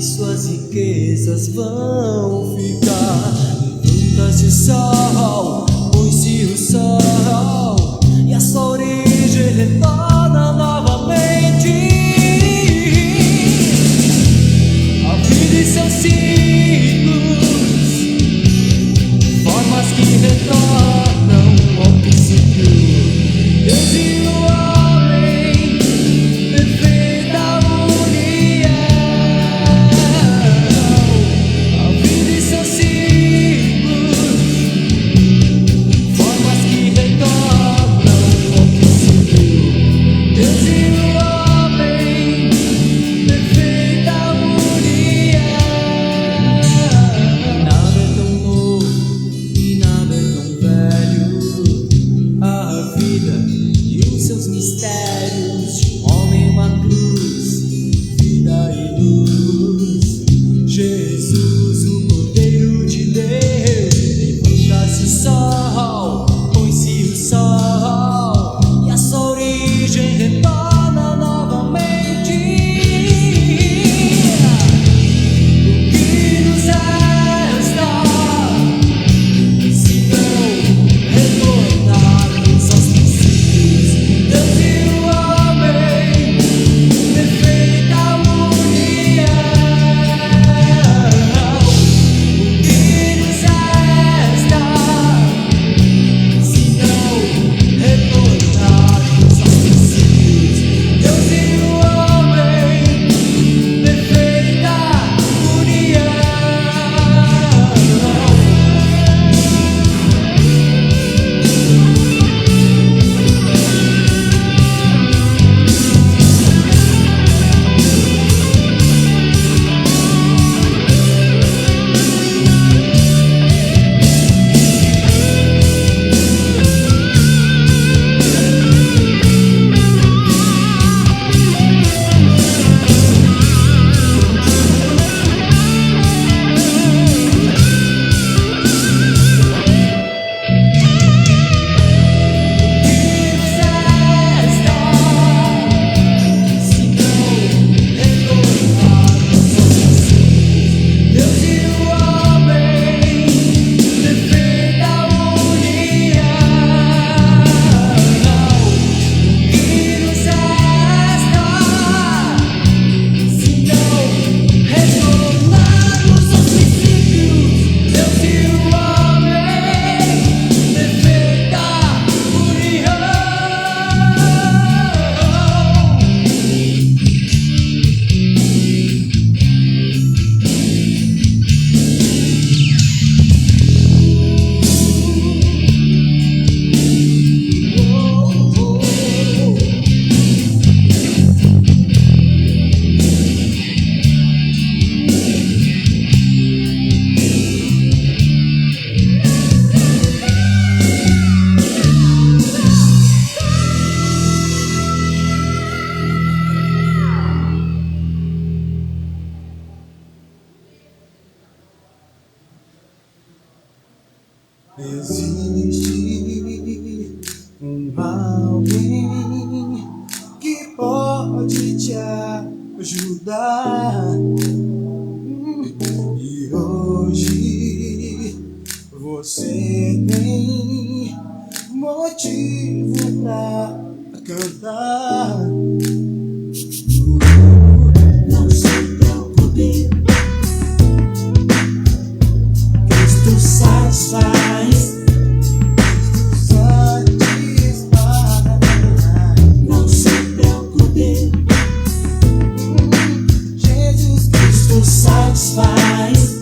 suas riquezas vão ficar. Levanta-se o sol, põe-se o sol, e a sua origem retorna novamente. A vida e seus ciclos, formas que retornam ao princípio. Deus e o homem, perfeita união. A vida e seus ciclos, formas que retornam ao princípio. Deus e o homem, perfeita união. Nada é tão novo e nada é tão velho. A vida e os seus mistérios, de um homem, uma cruz, vida e luz. Jesus, o Cordeiro de Deus, levanta-se o sol, põe-se o sol, e a sua origem retorna novamente. O que nos resta se não retornarmos aos princípios? Deus e o homem, perfeita união. O que nos resta se não retornarmos aos princípios? Deus e o homem, perfeita união. Existe alguém que pode te ajudar. E hoje você tem motivo pra cantar. Não se preocupe, Cristo satisfaz. Não se preocupe, Jesus Cristo satisfaz.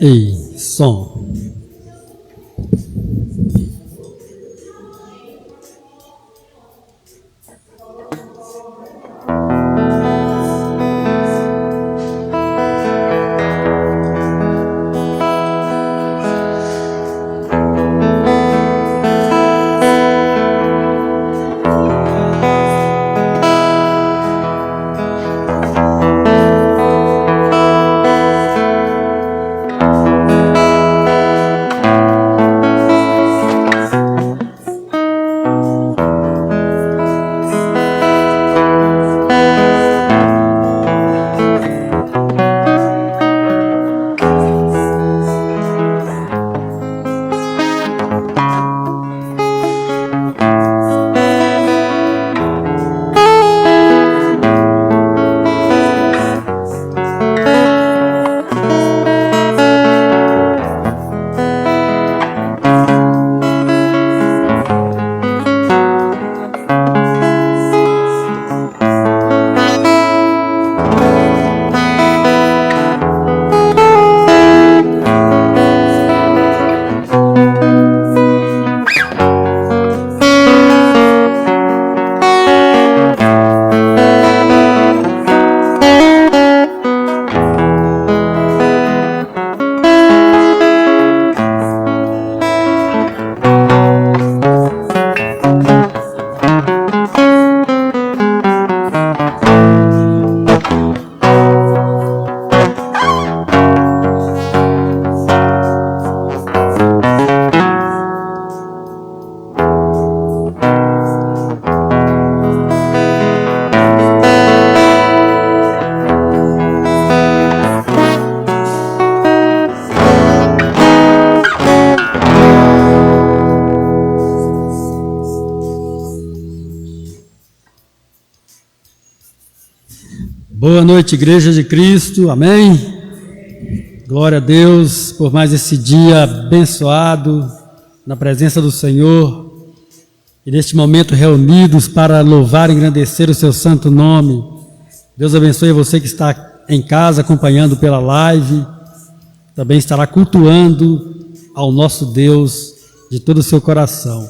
Ei, som. Boa noite, Igreja de Cristo, amém? Glória a Deus por mais esse dia abençoado na presença do Senhor e neste momento reunidos para louvar e engrandecer o seu santo nome. Deus abençoe você que está em casa acompanhando pela live, também estará cultuando ao nosso Deus de todo o seu coração.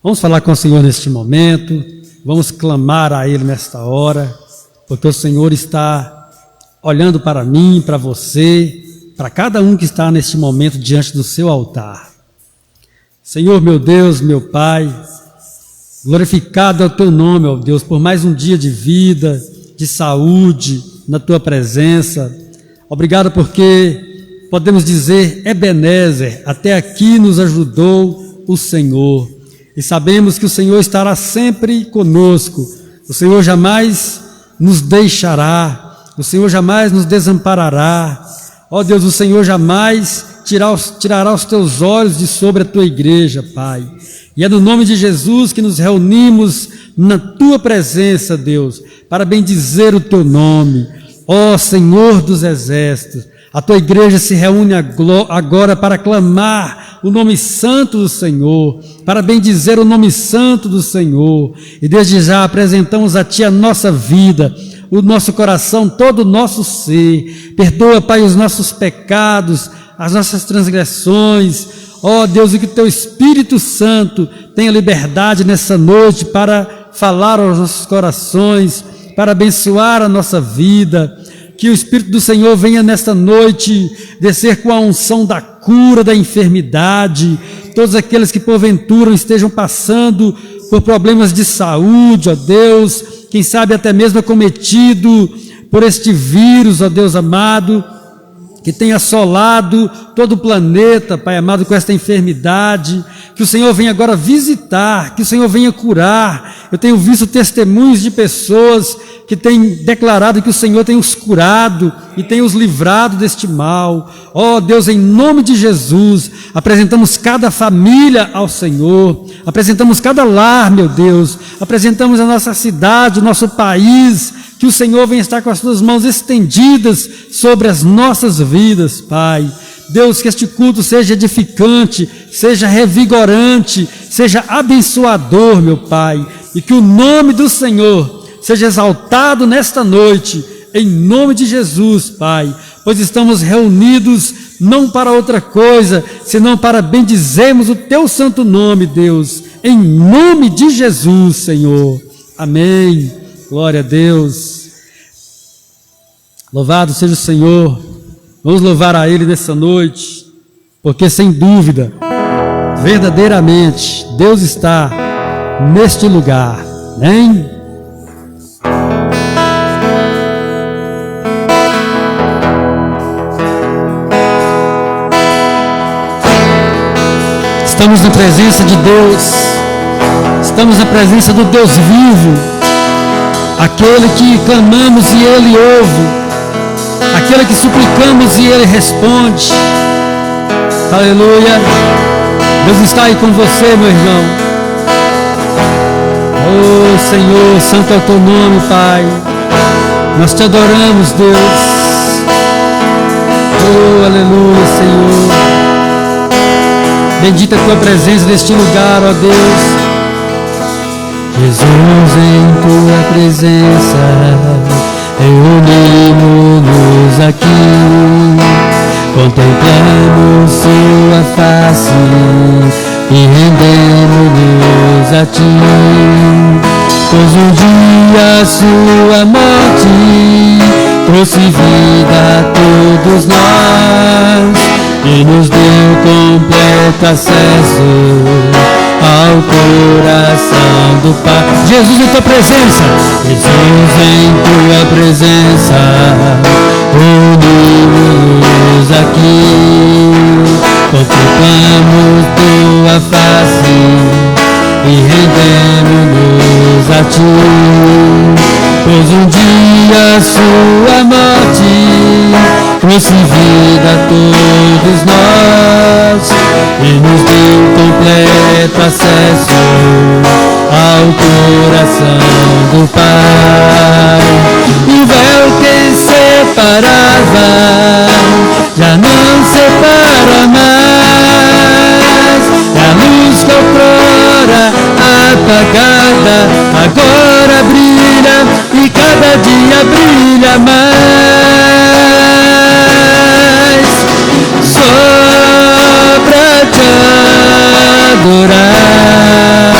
Vamos falar com o Senhor neste momento, vamos clamar a Ele nesta hora, porque o Senhor está olhando para mim, para você, para cada um que está neste momento diante do seu altar. Senhor, meu Deus, meu Pai, glorificado é o teu nome, ó Deus, por mais um dia de vida, de saúde, na tua presença. Obrigado porque podemos dizer, Ebenezer, até aqui nos ajudou o Senhor. E sabemos que o Senhor estará sempre conosco. O Senhor jamais nos deixará, o Senhor jamais nos desamparará. Ó Deus, o Senhor jamais tirará os teus olhos de sobre a tua igreja, Pai. E é no nome de Jesus que nos reunimos na tua presença, Deus, para bendizer o teu nome. Ó Senhor dos exércitos, a tua igreja se reúne agora para clamar o nome santo do Senhor, para bendizer o nome santo do Senhor. E desde já apresentamos a Ti a nossa vida, o nosso coração, todo o nosso ser. Perdoa, Pai, os nossos pecados, as nossas transgressões. Ó Deus, e que o Teu Espírito Santo tenha liberdade nessa noite para falar aos nossos corações, para abençoar a nossa vida. Que o Espírito do Senhor venha nesta noite descer com a unção da cura, da enfermidade. Todos aqueles que porventura estejam passando por problemas de saúde, ó Deus, quem sabe até mesmo acometido por este vírus, ó Deus amado, que tem assolado todo o planeta, Pai amado, com esta enfermidade. Que o Senhor venha agora visitar, que o Senhor venha curar. Eu tenho visto testemunhos de pessoas que têm declarado que o Senhor tem os curado e tem os livrado deste mal. Ó Deus, em nome de Jesus, apresentamos cada família ao Senhor, apresentamos cada lar, meu Deus, apresentamos a nossa cidade, o nosso país. Que o Senhor venha estar com as suas mãos estendidas sobre as nossas vidas, Pai. Deus, que este culto seja edificante, seja revigorante, seja abençoador, meu Pai, e que o nome do Senhor seja exaltado nesta noite, em nome de Jesus, Pai, pois estamos reunidos não para outra coisa, senão para bendizermos o teu santo nome, Deus, em nome de Jesus, Senhor. Amém. Glória a Deus. Louvado seja o Senhor. Vamos louvar a Ele nessa noite, porque sem dúvida, verdadeiramente, Deus está neste lugar. Amém? Estamos na presença de Deus, estamos na presença do Deus vivo, aquele que clamamos e Ele ouve, aquele que suplicamos e Ele responde. Aleluia. Deus está aí com você, meu irmão. Oh Senhor, santo é o teu nome, Pai. Nós te adoramos, Deus. Oh, aleluia, Senhor. Bendita a tua presença neste lugar, ó Deus. Jesus, em tua presença, reunimos-nos aqui, contemplamos sua face e rendemos-nos a ti. Pois um dia sua morte trouxe vida a todos nós e nos deu completo acesso ao coração do Pai. Jesus, em tua presença, Jesus, em tua presença, unimos aqui, contemplamos tua face e rendemos-nos a ti. Pois um dia sua morte trouxe vida a todos nós e nos deu completo acesso ao coração do Pai. E o véu que separava já não separa mais, e a luz que outrora apagada agora brilha e cada dia brilha mais. Só pra te adorar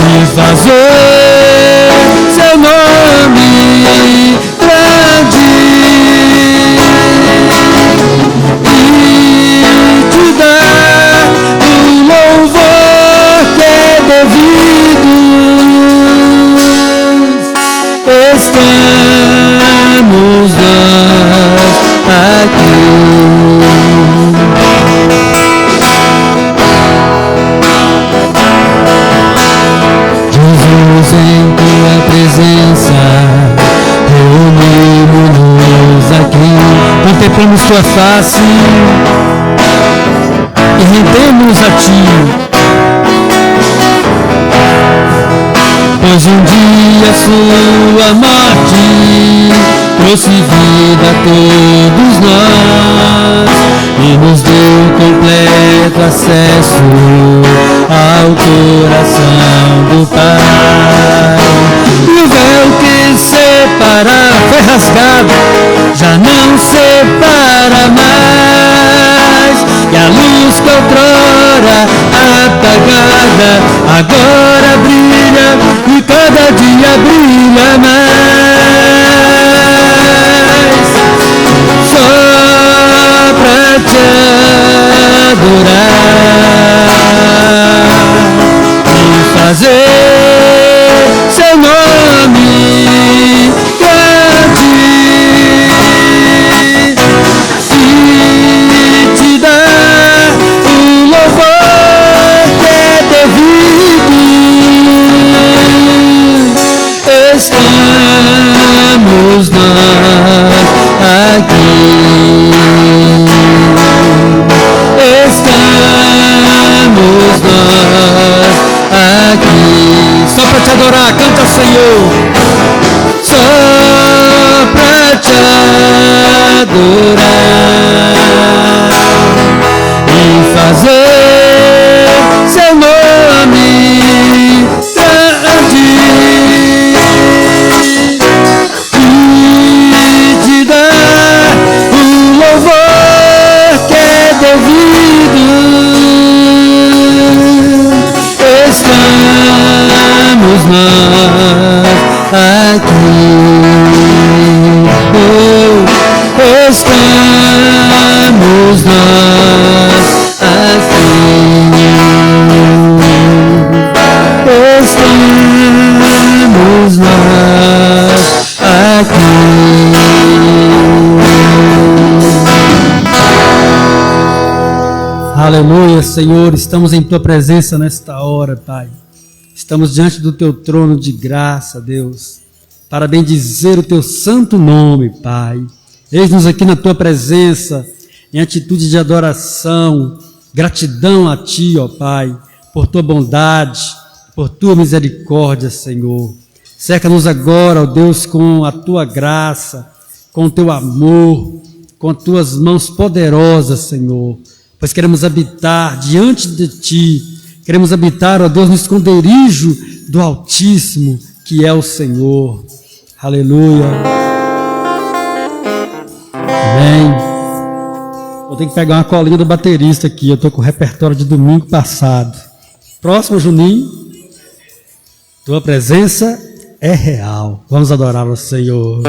e fazer seu nome grande e te dar o louvor que é devido. Estamos nós aqui. Jesus, em tua presença, reunimos-nos aqui, contemplamos tua face e rendemos a ti. Pois um dia sua morte trouxe vida a todos nós e nos deu completo acesso ao coração do Pai. E o véu que separa foi rasgado, já não separa mais, e a luz que outrora apagada agora brilha e cada dia brilha mais. Só pra te adorar e fazer seu nome grande e te dar o louvor que é devido. Estamos nós aqui. Estamos nós aqui. Só para te adorar, canta ao Senhor. Só para te adorar e fazer seu nome grande e te dar o louvor aqui. Estamos nós aqui. Estamos nós aqui. Aleluia, Senhor, estamos em Tua presença nesta hora, Pai. Estamos diante do Teu trono de graça, Deus, para bendizer o Teu santo nome, Pai. Eis-nos aqui na Tua presença, em atitude de adoração, gratidão a Ti, ó Pai, por Tua bondade, por Tua misericórdia, Senhor. Cerca-nos agora, ó Deus, com a Tua graça, com o Teu amor, com as Tuas mãos poderosas, Senhor, pois queremos habitar diante de Ti, queremos habitar, ó Deus, no esconderijo do Altíssimo, que é o Senhor. Aleluia. Amém. Vou ter que pegar uma colinha do baterista aqui, eu estou com o repertório de domingo passado. Próximo, Juninho. Tua presença é real. Vamos adorar o Senhor.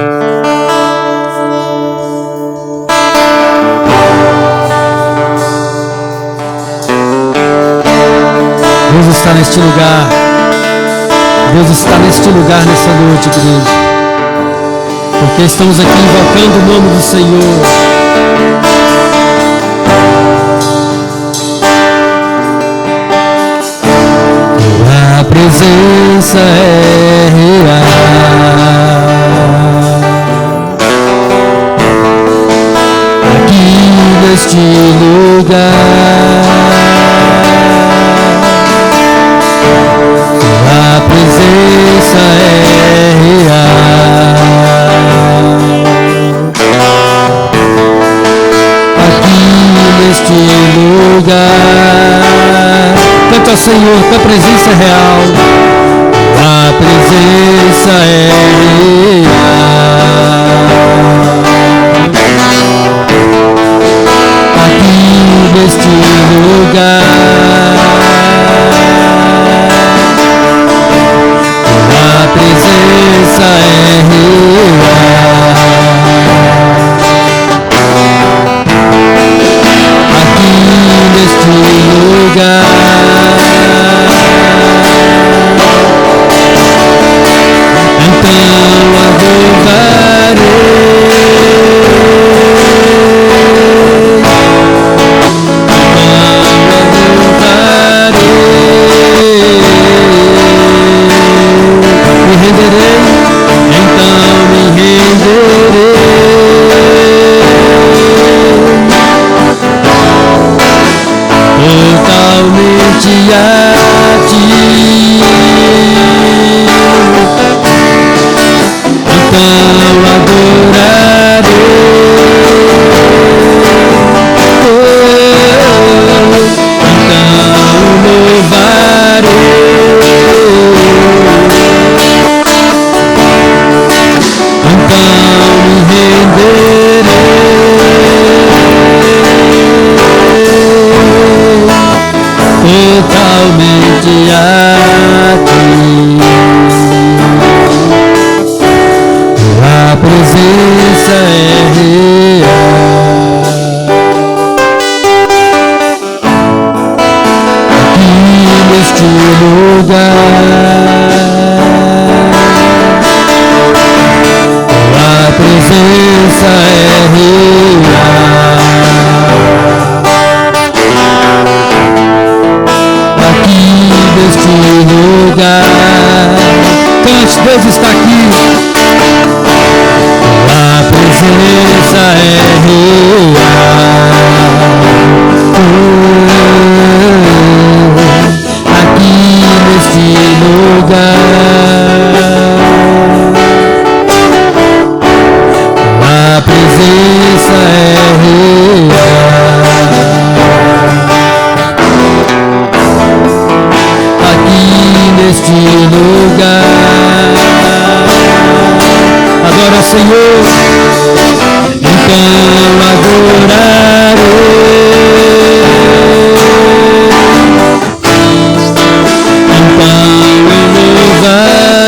Deus está neste lugar. Deus está neste lugar nessa noite, igreja. Porque estamos aqui invocando o nome do Senhor. Tua presença é real. Aqui neste lugar. A presença é real. Aqui neste lugar. Canta ao Senhor, tua presença é real. A presença é real. Aqui neste lugar. A presença é real. Aqui neste lugar. Então adorarei. Totalmente a Ti. Então adorarei. Então louvarei. Então me renderei. Totalmente a Ti. A presença é real. Aqui neste lugar. A presença é real. Aqui neste lugar. Cante, Deus está aqui. A presença é real. Aqui neste lugar. A presença é real. Aqui neste lugar. Adora o Senhor. Então adorarei. Então eu louvarei.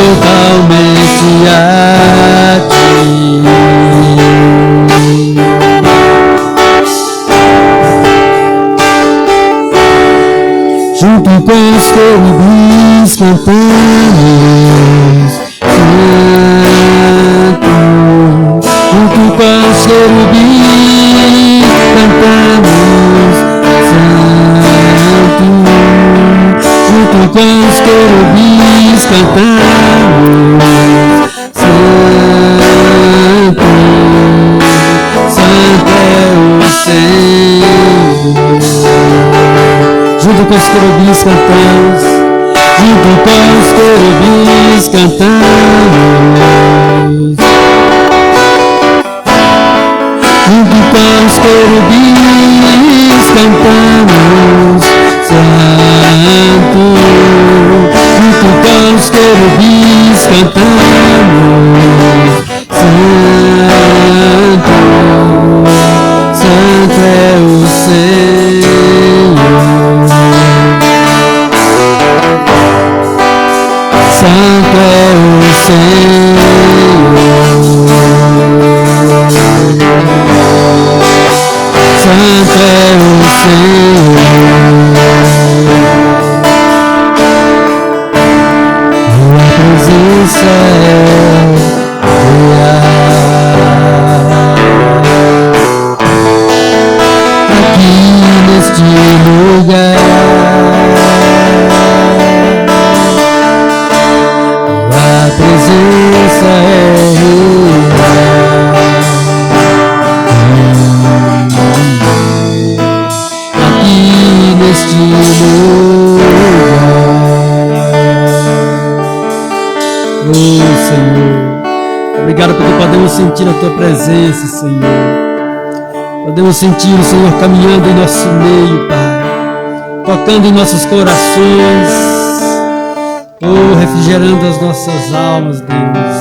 totalmente a ti. Junto com os querubins cantamos santo. Junto com os querubins cantamos santo. Junto com os querubins cantamos santo. Santo é o Senhor. Junto com os querubins cantamos, junto com os querubins cantamos, junto com os querubins cantamos, santo. Junto com os querubins cantamos, santo. Santo é o Senhor. Santo é o Senhor. Santo é o Senhor. Tua presença é real. Aqui neste lugar. Presença é real aqui neste lugar. Oh Senhor, obrigado porque podemos sentir a Tua presença, Senhor. Podemos sentir o Senhor caminhando em nosso meio, Pai, tocando em nossos corações. Oh, refrigerando as nossas almas, Deus.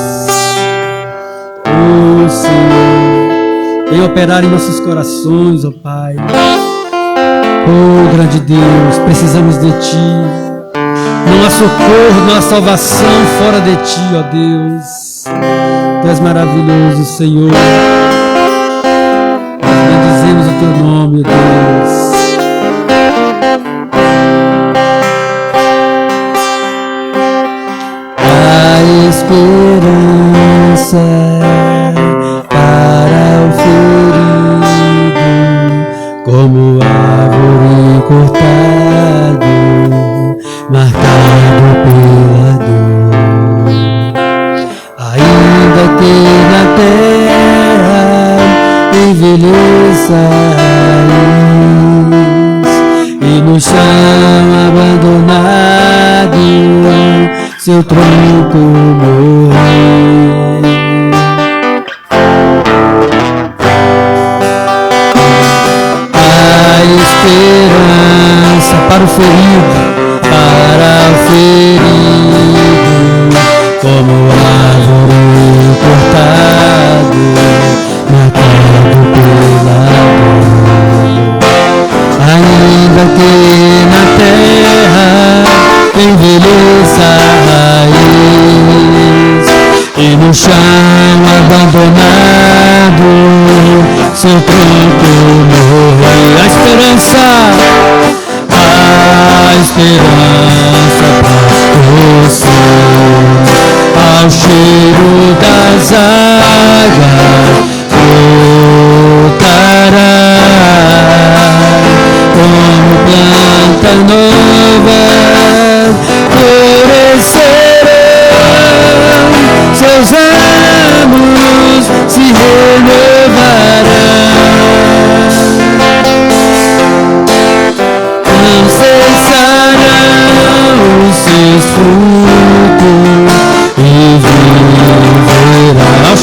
Oh, Senhor, vem operar em nossos corações, ó Pai. Oh, grande Deus, precisamos de Ti. Não há socorro, não há salvação fora de Ti, ó Deus. Tu és maravilhoso, Senhor. Nós bendizemos o Teu nome, ó Deus. Esperança para o ferido, como árvore cortado, marcado pela dor. Ainda que na terra envelheça a raiz e no chão abandonado seu tronco morrer. A esperança para o ferido, como árvore cortado, marcado pela dor. Ainda que na terra envelheça a raiz e no chão abandonado seu tronco morrer. A esperança para você, ao cheiro das águas brotará como planta nova. Florescerão, seus ramos se renovarão, não cessarão os seus frutos e viverá ao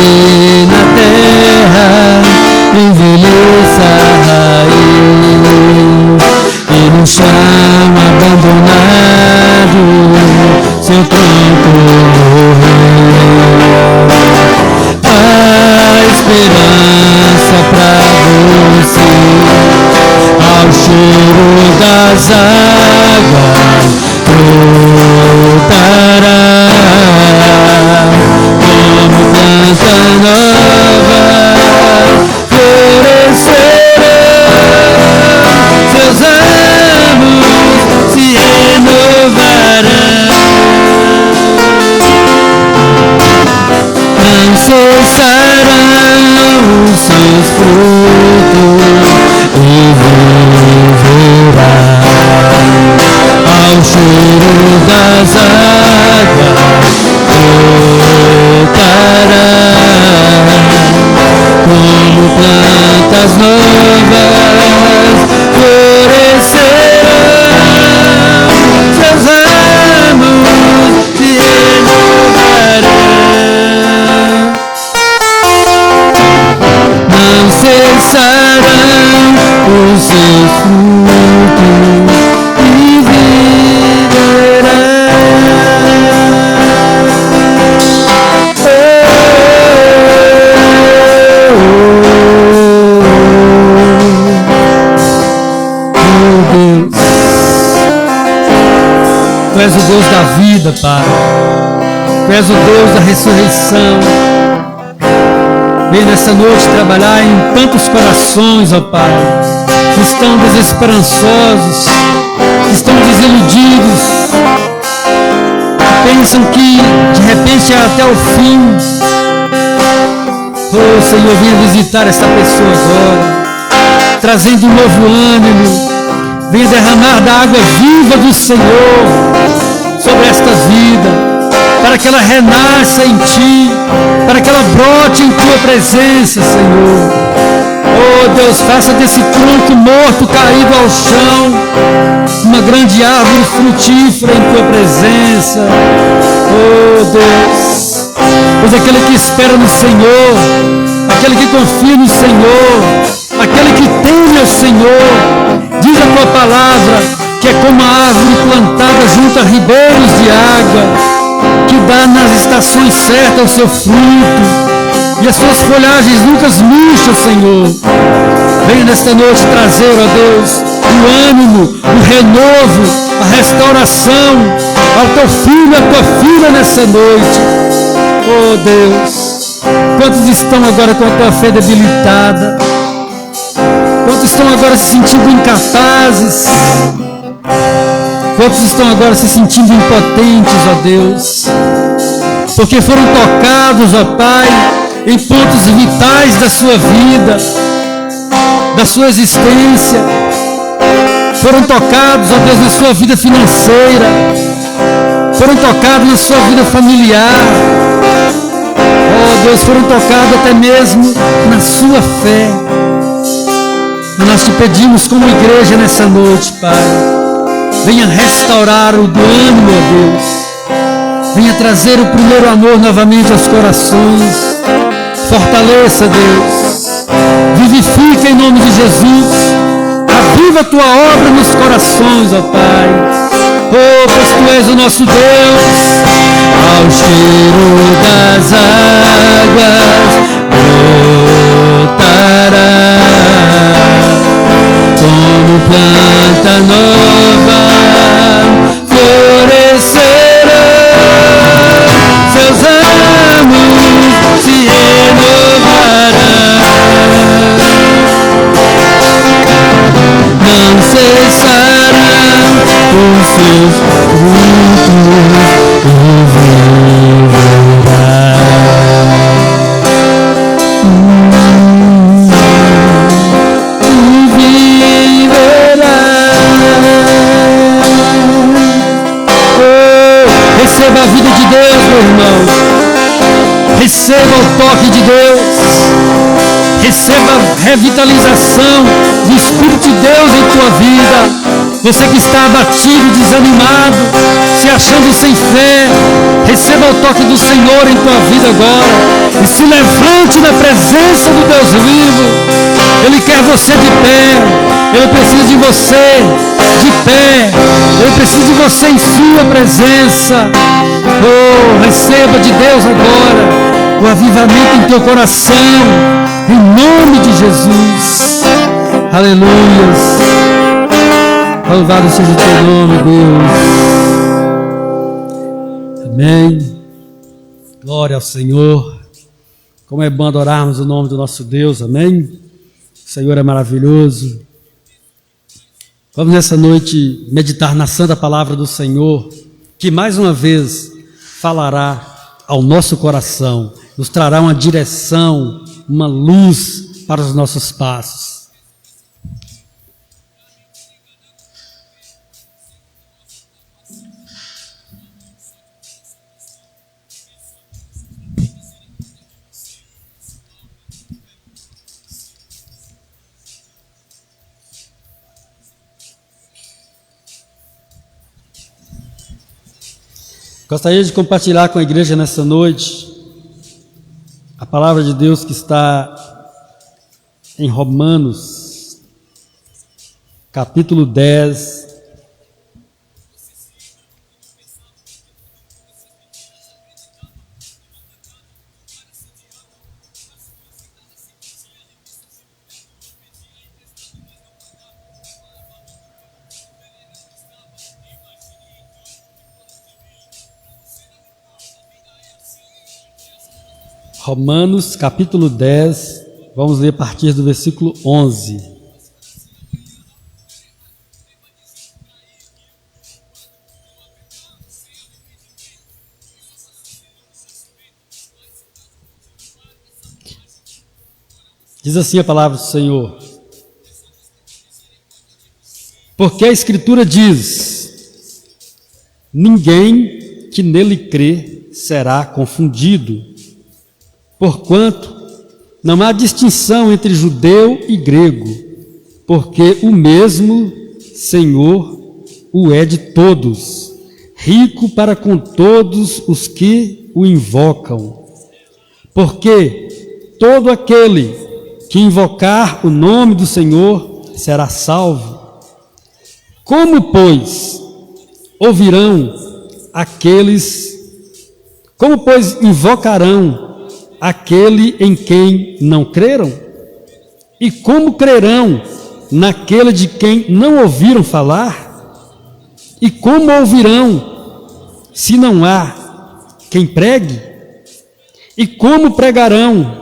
que na terra envelheça a raiz e no chão abandonado seu tronco morreu. A esperança pra você, ao cheiro das águas brotará como planta nova, florescerão, seus ramos se renovarão, não cessarão os seus frutos e viverá ao cheiro das águas brotará como plantas novas, florescerão, seus ramos se renovarão, não cessarão os seus frutos e viverá. Tu és o Deus da vida, Pai. Tu és o Deus da ressurreição. Vem nessa noite trabalhar em tantos corações, ó Pai, que estão desesperançosos, que estão desiludidos, que pensam que de repente é até o fim. Oh Senhor, venha visitar essa pessoa agora, trazendo um novo ânimo. Venha derramar da água viva do Senhor sobre esta vida, para que ela renasça em Ti, para que ela brote em Tua presença, Senhor. Oh Deus, faça desse tronco morto caído ao chão uma grande árvore frutífera em Tua presença. Oh Deus, pois aquele que espera no Senhor, aquele que confia no Senhor, aquele que teme ao Senhor, diz a Tua palavra que é como a árvore plantada junto a ribeiros de água, que dá nas estações certas o seu fruto, e as suas folhagens nunca murcham, Senhor. Venha nesta noite trazer, ó Deus, o ânimo, o renovo, a restauração ao Teu filho e à Tua filha nessa noite. Oh Deus, quantos estão agora com a Tua fé debilitada? Quantos estão agora se sentindo incapazes? Quantos estão agora se sentindo impotentes, ó Deus? Porque foram tocados, ó Pai, em pontos vitais da sua vida, da sua existência. Foram tocados, ó Deus, na sua vida financeira. Foram tocados na sua vida familiar. Ó Deus, foram tocados até mesmo na sua fé. E nós Te pedimos como igreja nessa noite, Pai, venha restaurar o ânimo, ó Deus. Venha trazer o primeiro amor novamente aos corações. Fortaleça, Deus. Vivifica em nome de Jesus. Aviva a Tua obra nos corações, ó Pai. Oh, pois Tu és o nosso Deus. Ao cheiro das águas brotará como planta nova, florescerá, seus ramos se renovarão, não cessarão os seus frutos e viverá. Receba a vida de Deus, meu irmão. Receba o toque de Deus. Receba a revitalização do Espírito de Deus em tua vida. Você que está abatido, desanimado, se achando sem fé, receba o toque do Senhor em tua vida agora e se levante na presença do Deus vivo. Ele quer você de pé, Ele precisa de você de pé, Ele precisa de você em sua presença. Oh, receba de Deus agora o avivamento em teu coração, em nome de Jesus. Aleluias. Louvado seja o teu nome, Deus. Amém. Glória ao Senhor. Como é bom adorarmos o nome do nosso Deus. Amém. O Senhor é maravilhoso. Vamos nessa noite meditar na santa palavra do Senhor, que mais uma vez falará ao nosso coração, nos trará uma direção, uma luz para os nossos passos. Gostaria de compartilhar com a igreja nessa noite a palavra de Deus que está em Romanos, capítulo 10. Romanos, capítulo 10, vamos ler a partir do versículo 11. Diz assim a palavra do Senhor: porque a Escritura diz: ninguém que nele crê será confundido, porquanto não há distinção entre judeu e grego, porque o mesmo Senhor o é de todos, rico para com todos os que o invocam. Porque todo aquele que invocar o nome do Senhor será salvo. Como, pois, invocarão aquele em quem não creram? E como crerão naquele de quem não ouviram falar? E como ouvirão se não há quem pregue? E como pregarão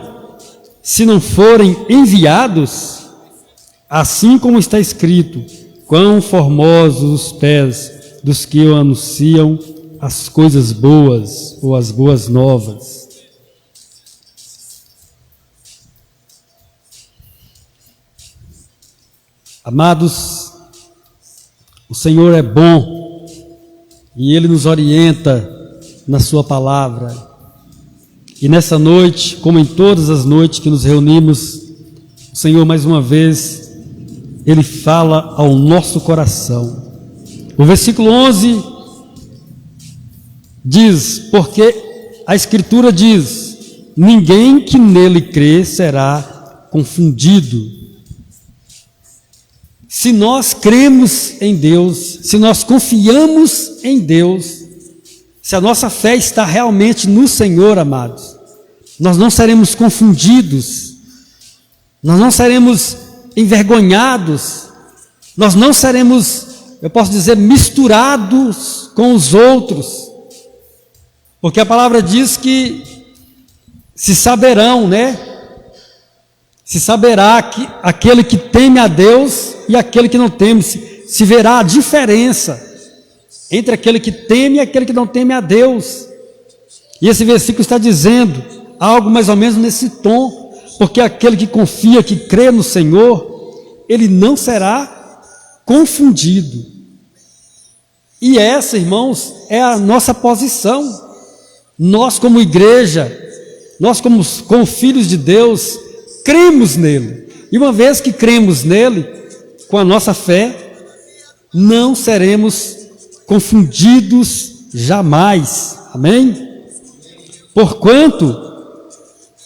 se não forem enviados? Assim como está escrito: quão formosos os pés dos que anunciam as coisas boas ou as boas novas. Amados, o Senhor é bom e Ele nos orienta na Sua palavra. E nessa noite, como em todas as noites que nos reunimos, o Senhor mais uma vez, Ele fala ao nosso coração. O versículo 11 diz: porque a Escritura diz: ninguém que nele crê será confundido. Se nós cremos em Deus, se nós confiamos em Deus, se a nossa fé está realmente no Senhor, amados, nós não seremos confundidos, nós não seremos envergonhados, nós não seremos, eu posso dizer, misturados com os outros, porque a palavra diz que se saberão, se saberá que aquele que teme a Deus e aquele que não teme, se verá a diferença entre aquele que teme e aquele que não teme a Deus. E esse versículo está dizendo algo mais ou menos nesse tom, porque aquele que confia, que crê no Senhor, ele não será confundido. E essa, irmãos, é a nossa posição. Nós como igreja, nós como filhos de Deus, cremos nele. E uma vez que cremos nele, com a nossa fé, não seremos confundidos jamais. Amém? Porquanto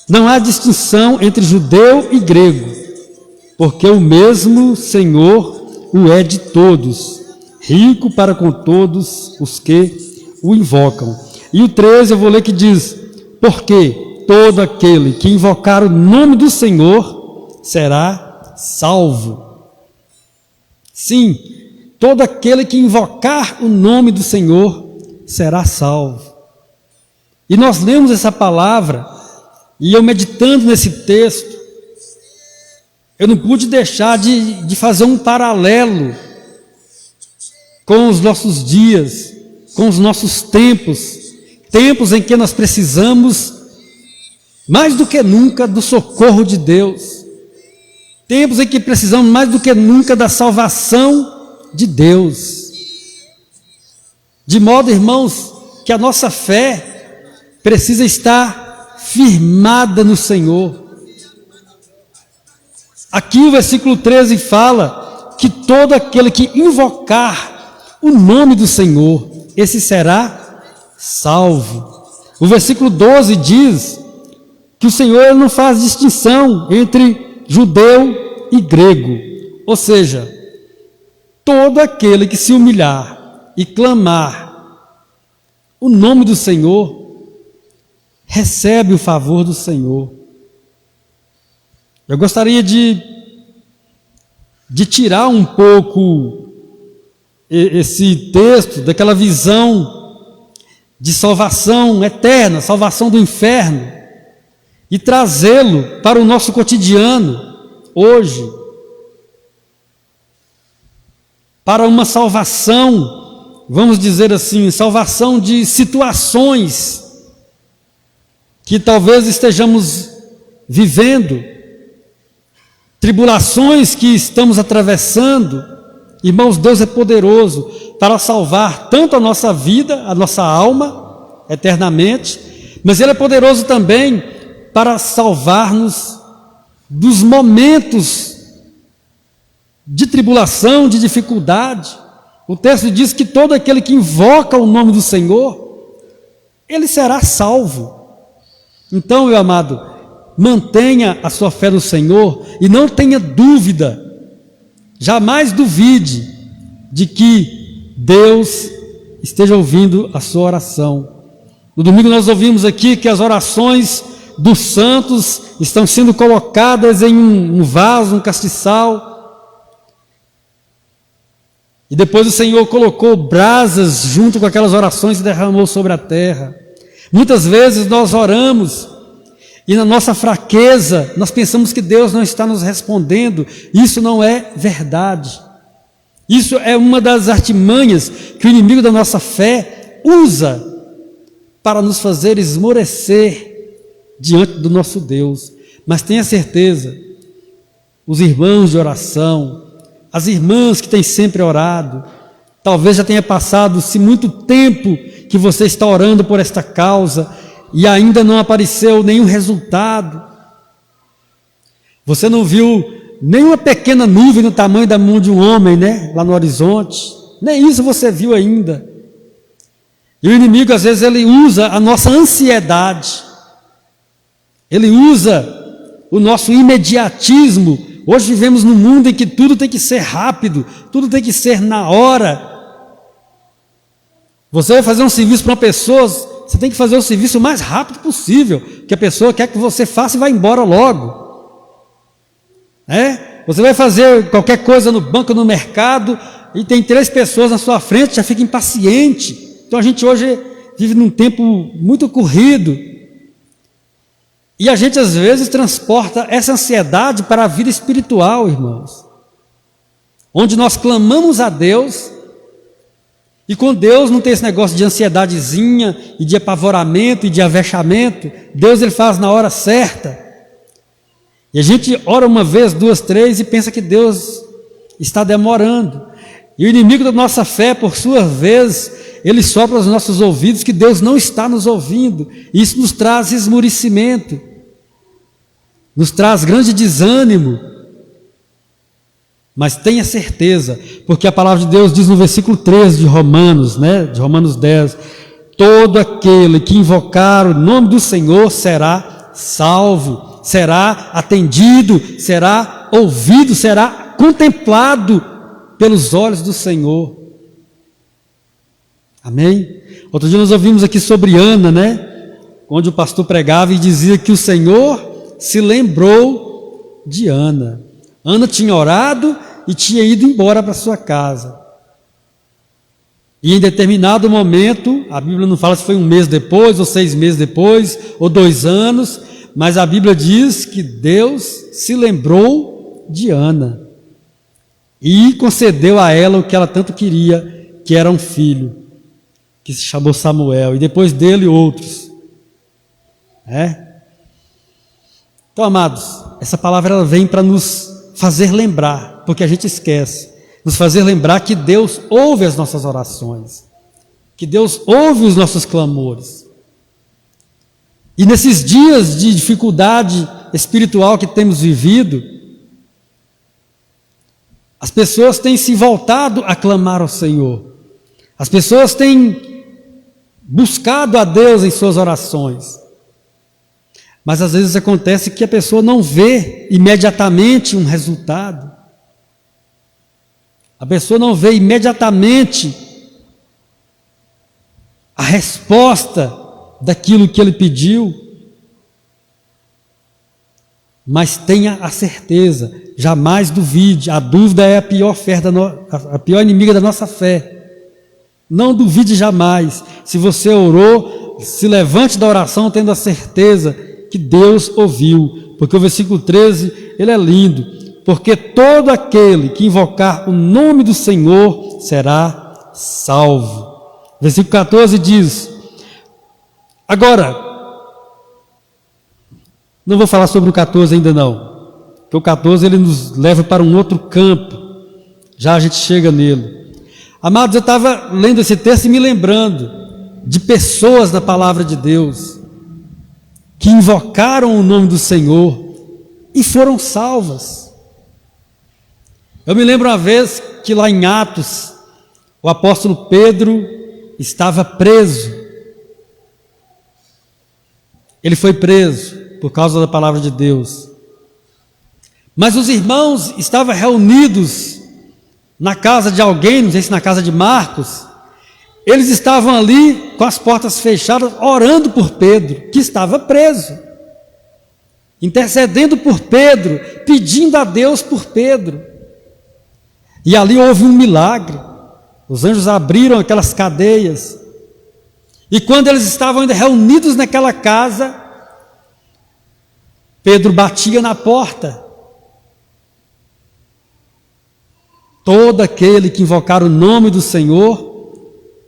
não há distinção entre judeu e grego, porque o mesmo Senhor o é de todos, rico para com todos os que o invocam. E o 13 eu vou ler que diz: porque todo aquele que invocar o nome do Senhor será salvo. Sim, todo aquele que invocar o nome do Senhor será salvo. E nós lemos essa palavra, e eu meditando nesse texto, eu não pude deixar de fazer um paralelo com os nossos dias, com os nossos tempos em que nós precisamos, mais do que nunca, do socorro de Deus, tempos em que precisamos mais do que nunca da salvação de Deus, de modo, irmãos, que a nossa fé precisa estar firmada no Senhor. Aqui o versículo 13 fala que todo aquele que invocar o nome do Senhor, esse será salvo. O versículo 12 diz que o Senhor não faz distinção entre judeu e grego, ou seja, todo aquele que se humilhar e clamar o nome do Senhor, recebe o favor do Senhor. Eu gostaria de tirar um pouco esse texto daquela visão de salvação eterna, salvação do inferno, e trazê-lo para o nosso cotidiano, hoje, para uma salvação, vamos dizer assim, salvação de situações que talvez estejamos vivendo, tribulações que estamos atravessando. Irmãos, Deus é poderoso para salvar tanto a nossa vida, a nossa alma, eternamente, mas Ele é poderoso também para salvar-nos dos momentos de tribulação, de dificuldade. O texto diz que todo aquele que invoca o nome do Senhor, ele será salvo. Então, meu amado, mantenha a sua fé no Senhor e não tenha dúvida, jamais duvide de que Deus esteja ouvindo a sua oração. No domingo nós ouvimos aqui que as orações dos santos estão sendo colocadas em um vaso, um castiçal, e depois o Senhor colocou brasas junto com aquelas orações e derramou sobre a terra. Muitas vezes nós oramos e na nossa fraqueza nós pensamos que Deus não está nos respondendo. Isso não é verdade. Isso é uma das artimanhas que o inimigo da nossa fé usa para nos fazer esmorecer diante do nosso Deus. Mas tenha certeza, os irmãos de oração, as irmãs que têm sempre orado, talvez já tenha passado-se muito tempo que você está orando por esta causa e ainda não apareceu nenhum resultado. Você não viu nenhuma pequena nuvem no tamanho da mão de um homem, né? Lá no horizonte. Nem isso você viu ainda. E o inimigo, às vezes, ele usa a nossa ansiedade. Ele usa o nosso imediatismo. Hoje vivemos num mundo em que tudo tem que ser rápido, tudo tem que ser na hora. Você vai fazer um serviço para uma pessoa, você tem que fazer o serviço o mais rápido possível, que a pessoa quer que você faça e vá embora logo. Você vai fazer qualquer coisa no banco, no mercado, e tem 3 pessoas na sua frente, já fica impaciente. Então a gente hoje vive num tempo muito corrido. E a gente às vezes transporta essa ansiedade para a vida espiritual, irmãos, onde nós clamamos a Deus, e com Deus não tem esse negócio de ansiedadezinha, e de apavoramento, e de avexamento. Deus ele faz na hora certa, e a gente ora uma vez, 2, 3, e pensa que Deus está demorando, e o inimigo da nossa fé, por sua vez, ele sopra aos nossos ouvidos que Deus não está nos ouvindo. Isso nos traz esmorecimento, nos traz grande desânimo. Mas tenha certeza, porque a palavra de Deus diz no versículo 13 de Romanos, de Romanos 10, todo aquele que invocar o nome do Senhor será salvo, será atendido, será ouvido, será contemplado pelos olhos do Senhor. Amém? Outro dia nós ouvimos aqui sobre Ana, onde o pastor pregava e dizia que o Senhor se lembrou de Ana. Ana tinha orado e tinha ido embora para sua casa. E em determinado momento, a Bíblia não fala se foi 1 mês depois, ou 6 meses depois, ou 2 anos, mas a Bíblia diz que Deus se lembrou de Ana e concedeu a ela o que ela tanto queria, que era um filho, que se chamou Samuel, e depois dele outros. Então, amados, essa palavra ela vem para nos fazer lembrar, porque a gente esquece, nos fazer lembrar que Deus ouve as nossas orações, que Deus ouve os nossos clamores. E nesses dias de dificuldade espiritual que temos vivido, as pessoas têm se voltado a clamar ao Senhor, as pessoas têm buscado a Deus em suas orações, mas às vezes acontece que a pessoa não vê imediatamente um resultado, a pessoa não vê imediatamente a resposta daquilo que ele pediu, mas tenha a certeza, jamais duvide, a dúvida é a pior oferta, a pior inimiga da nossa fé. Não duvide jamais. Se você orou, se levante da oração tendo a certeza que Deus ouviu, porque o versículo 13, ele é lindo, porque todo aquele que invocar o nome do Senhor será salvo. Versículo 14 diz, agora, não vou falar sobre o 14 ainda não, porque o 14 ele nos leva para um outro campo, já a gente chega nele. Amados, eu estava lendo esse texto e me lembrando de pessoas na palavra de Deus, que invocaram o nome do Senhor e foram salvas. Eu me lembro uma vez que lá em Atos, o apóstolo Pedro estava preso. Ele foi preso por causa da palavra de Deus. Mas os irmãos estavam reunidos na casa de alguém, não sei se na casa de Marcos. Eles estavam ali com as portas fechadas, orando por Pedro, que estava preso, intercedendo por Pedro, pedindo a Deus por Pedro. E ali houve um milagre. Os anjos abriram aquelas cadeias. E quando eles estavam ainda reunidos naquela casa, Pedro batia na porta. Todo aquele que invocar o nome do Senhor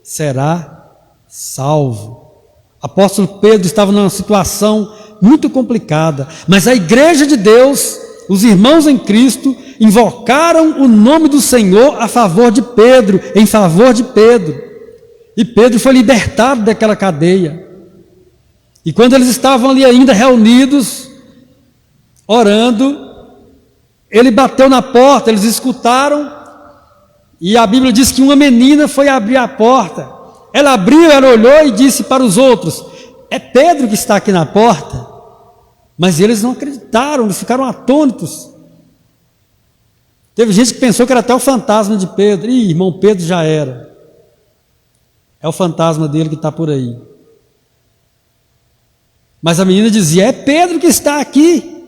será salvo. Apóstolo Pedro estava numa situação muito complicada, mas a igreja de Deus, os irmãos em Cristo, invocaram o nome do Senhor a favor de Pedro, em favor de Pedro. E Pedro foi libertado daquela cadeia. E quando eles estavam ali ainda reunidos, orando, ele bateu na porta, eles escutaram, e a Bíblia diz que uma menina foi abrir a porta. Ela abriu, ela olhou e disse para os outros, é Pedro que está aqui na porta. Mas eles não acreditaram, eles ficaram atônitos. Teve gente que pensou que era até o fantasma de Pedro. Ih, irmão, Pedro já era. É o fantasma dele que está por aí. Mas a menina dizia, é Pedro que está aqui.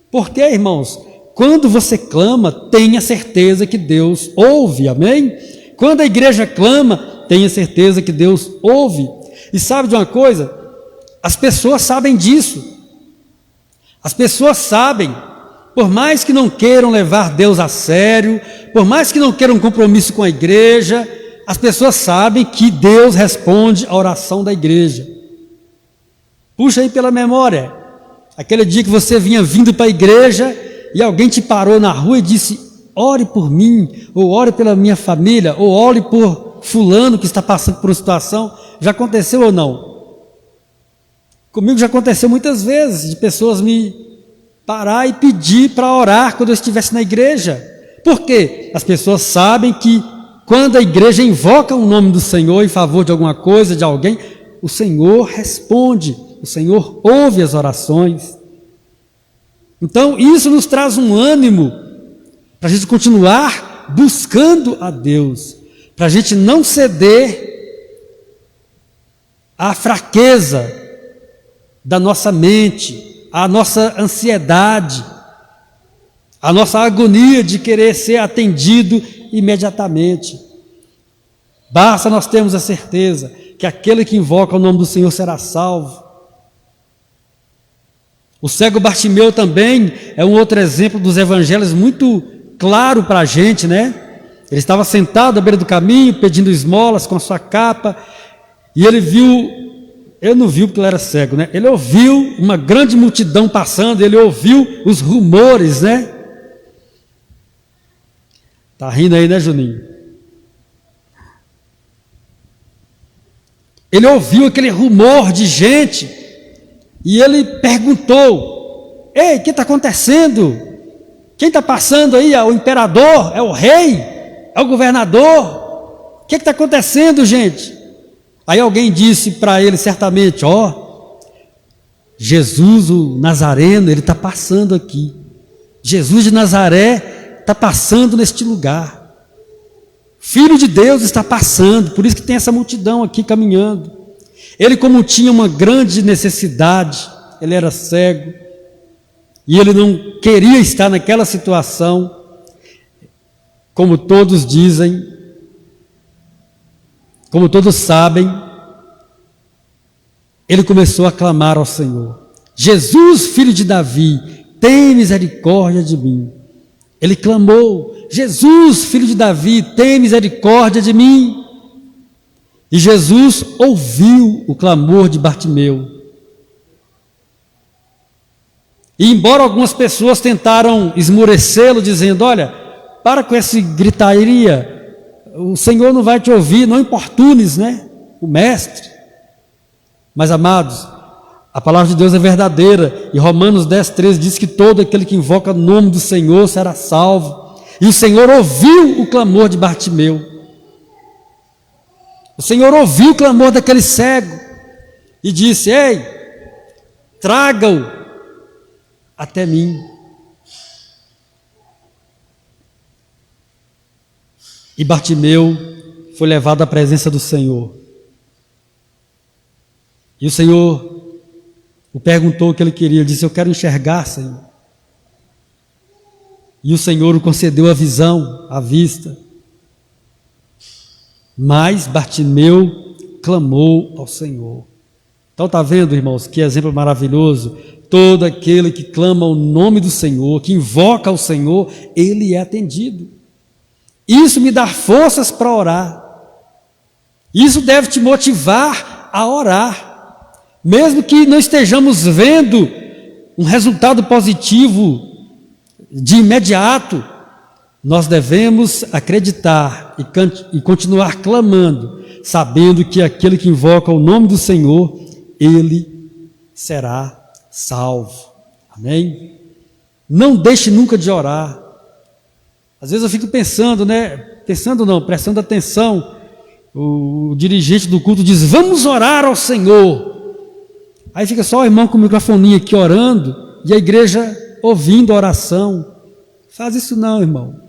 Por quê, irmãos? Quando você clama, tenha certeza que Deus ouve, amém? Quando a igreja clama, tenha certeza que Deus ouve. E sabe de uma coisa? As pessoas sabem disso. As pessoas sabem, por mais que não queiram levar Deus a sério, por mais que não queiram um compromisso com a igreja, as pessoas sabem que Deus responde à oração da igreja. Puxa aí pela memória, aquele dia que você vinha vindo para a igreja e alguém te parou na rua e disse, ore por mim, ou ore pela minha família, ou ore por fulano que está passando por uma situação. Já aconteceu ou não? Comigo já aconteceu muitas vezes, de pessoas me parar e pedir para orar quando eu estivesse na igreja, Por quê? As pessoas sabem que quando a igreja invoca o nome do Senhor em favor de alguma coisa, de alguém, o Senhor responde, o Senhor ouve as orações. Então, isso nos traz um ânimo para a gente continuar buscando a Deus, para a gente não ceder à fraqueza da nossa mente, à nossa ansiedade, à nossa agonia de querer ser atendido imediatamente. Basta nós termos a certeza que aquele que invoca o nome do Senhor será salvo. O cego Bartimeu também é um outro exemplo dos evangelhos muito claro para a gente, né? Ele estava sentado à beira do caminho, pedindo esmolas com a sua capa, e ele não viu porque ele era cego, né? Ele ouviu uma grande multidão passando, ele ouviu os rumores, né? Tá rindo aí, né, Juninho? Ele ouviu aquele rumor de gente e ele perguntou: ei, o que está acontecendo? Quem está passando aí? É o imperador? É o rei? É o governador? O que está acontecendo, gente? Aí alguém disse para ele certamente: Jesus, o Nazareno, ele está passando aqui. Jesus de Nazaré está passando neste lugar. Filho de Deus está passando, por isso que tem essa multidão aqui caminhando. Ele, como tinha uma grande necessidade, ele era cego, e ele não queria estar naquela situação, como todos dizem, como todos sabem, ele começou a clamar ao Senhor: Jesus, filho de Davi, tem misericórdia de mim. Ele clamou: Jesus, filho de Davi, tem misericórdia de mim. E Jesus ouviu o clamor de Bartimeu. E embora algumas pessoas tentaram esmorecê-lo, dizendo: olha, para com essa gritaria, o Senhor não vai te ouvir, não importunes, né? O mestre. Mas, amados, a palavra de Deus é verdadeira, e Romanos 10:13 diz que todo aquele que invoca o nome do Senhor será salvo. E o Senhor ouviu o clamor de Bartimeu. O Senhor ouviu o clamor daquele cego e disse: ei, traga-o até mim. E Bartimeu foi levado à presença do Senhor. E o Senhor o perguntou o que ele queria. Ele disse: eu quero enxergar, Senhor. E o Senhor o concedeu a visão, a vista. Mas Bartimeu clamou ao Senhor. Então está vendo, irmãos, que exemplo maravilhoso. Todo aquele que clama o nome do Senhor, que invoca o Senhor, ele é atendido. Isso me dá forças para orar. Isso deve te motivar a orar. Mesmo que não estejamos vendo um resultado positivo de imediato, nós devemos acreditar e continuar clamando, sabendo que aquele que invoca o nome do Senhor, ele será salvo. Amém? Não deixe nunca de orar. Às vezes eu fico pensando, prestando atenção. O dirigente do culto diz: vamos orar ao Senhor. Aí fica só o irmão com o microfone aqui orando, e a igreja ouvindo a oração. Faz isso não, irmão.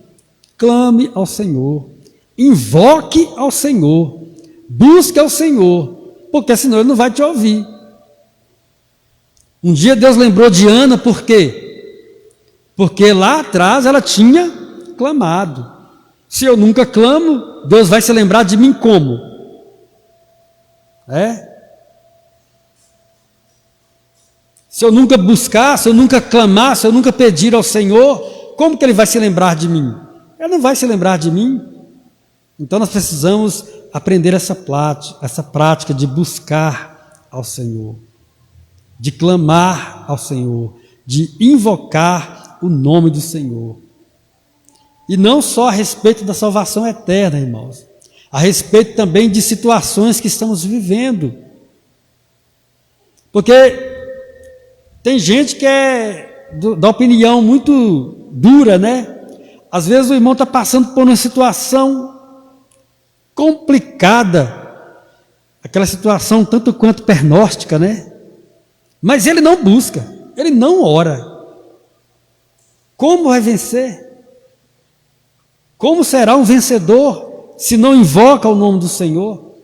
Clame ao Senhor, invoque ao Senhor, busque ao Senhor, porque senão Ele não vai te ouvir. Um dia Deus lembrou de Ana, por quê? Porque lá atrás ela tinha clamado. Se eu nunca clamo, Deus vai se lembrar de mim como? Se eu nunca buscar, se eu nunca clamar, se eu nunca pedir ao Senhor, como que Ele vai se lembrar de mim? Ele não vai se lembrar de mim. Então nós precisamos aprender essa prática de buscar ao Senhor, de clamar ao Senhor, de invocar o nome do Senhor. E não só a respeito da salvação eterna, irmãos, a respeito também de situações que estamos vivendo. Porque tem gente que é da opinião muito dura, né? Às vezes o irmão está passando por uma situação complicada, aquela situação tanto quanto pernóstica, né? Mas ele não busca, ele não ora. Como vai vencer? Como será um vencedor se não invoca o nome do Senhor?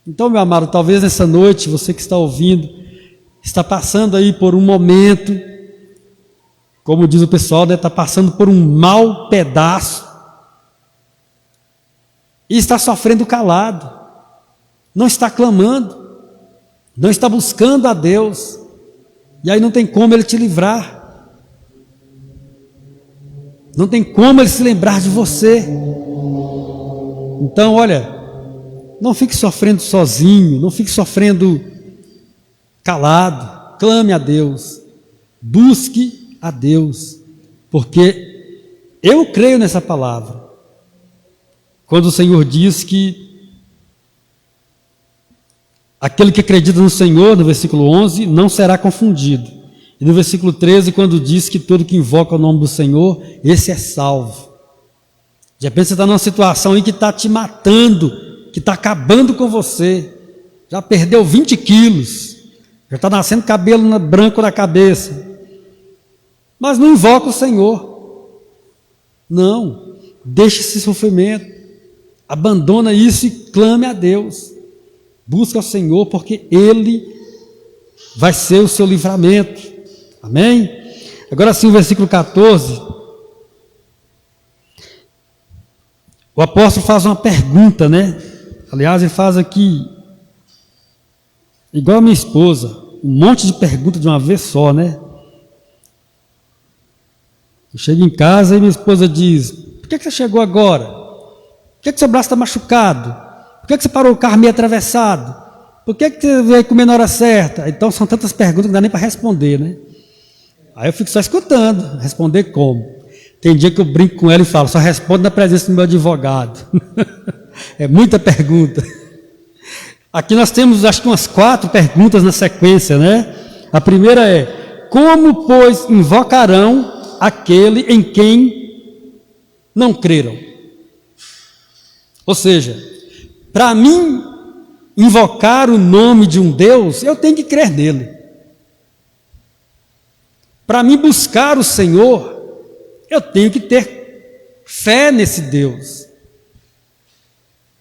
Então, meu amado, talvez nessa noite, você que está ouvindo, está passando aí por um momento, como diz o pessoal, né, está passando por um mau pedaço, e está sofrendo calado, não está clamando, não está buscando a Deus, e aí não tem como Ele te livrar, não tem como Ele se lembrar de você. Então, olha, não fique sofrendo sozinho, não fique sofrendo calado, clame a Deus, busque a Deus, porque eu creio nessa palavra. Quando o Senhor diz que aquele que acredita no Senhor, no versículo 11, não será confundido. E no versículo 13, quando diz que todo que invoca o nome do Senhor, esse é salvo. De repente você está numa situação aí que está te matando, que está acabando com você, já perdeu 20 quilos, já está nascendo cabelo branco na cabeça, mas não invoca o Senhor. Não, deixe esse sofrimento, abandona isso e clame a Deus, busca o Senhor, porque Ele vai ser o seu livramento. Amém? Agora sim, o versículo 14, o apóstolo faz uma pergunta, né? Aliás, ele faz aqui, igual a minha esposa, um monte de perguntas de uma vez só, né? Eu chego em casa e minha esposa diz: por que você chegou agora? Por que seu braço está machucado? Por que você parou o carro meio atravessado? Por que você veio comer na hora certa? Então são tantas perguntas que não dá nem para responder, né? Aí eu fico só escutando, responder como? Tem dia que eu brinco com ela e falo: só respondo na presença do meu advogado. É muita pergunta. Aqui nós temos, acho que umas 4 perguntas na sequência, né? A primeira é: como, pois, invocarão aquele em quem não creram? Ou seja, para mim invocar o nome de um Deus, eu tenho que crer nele. Para mim buscar o Senhor, eu tenho que ter fé nesse Deus,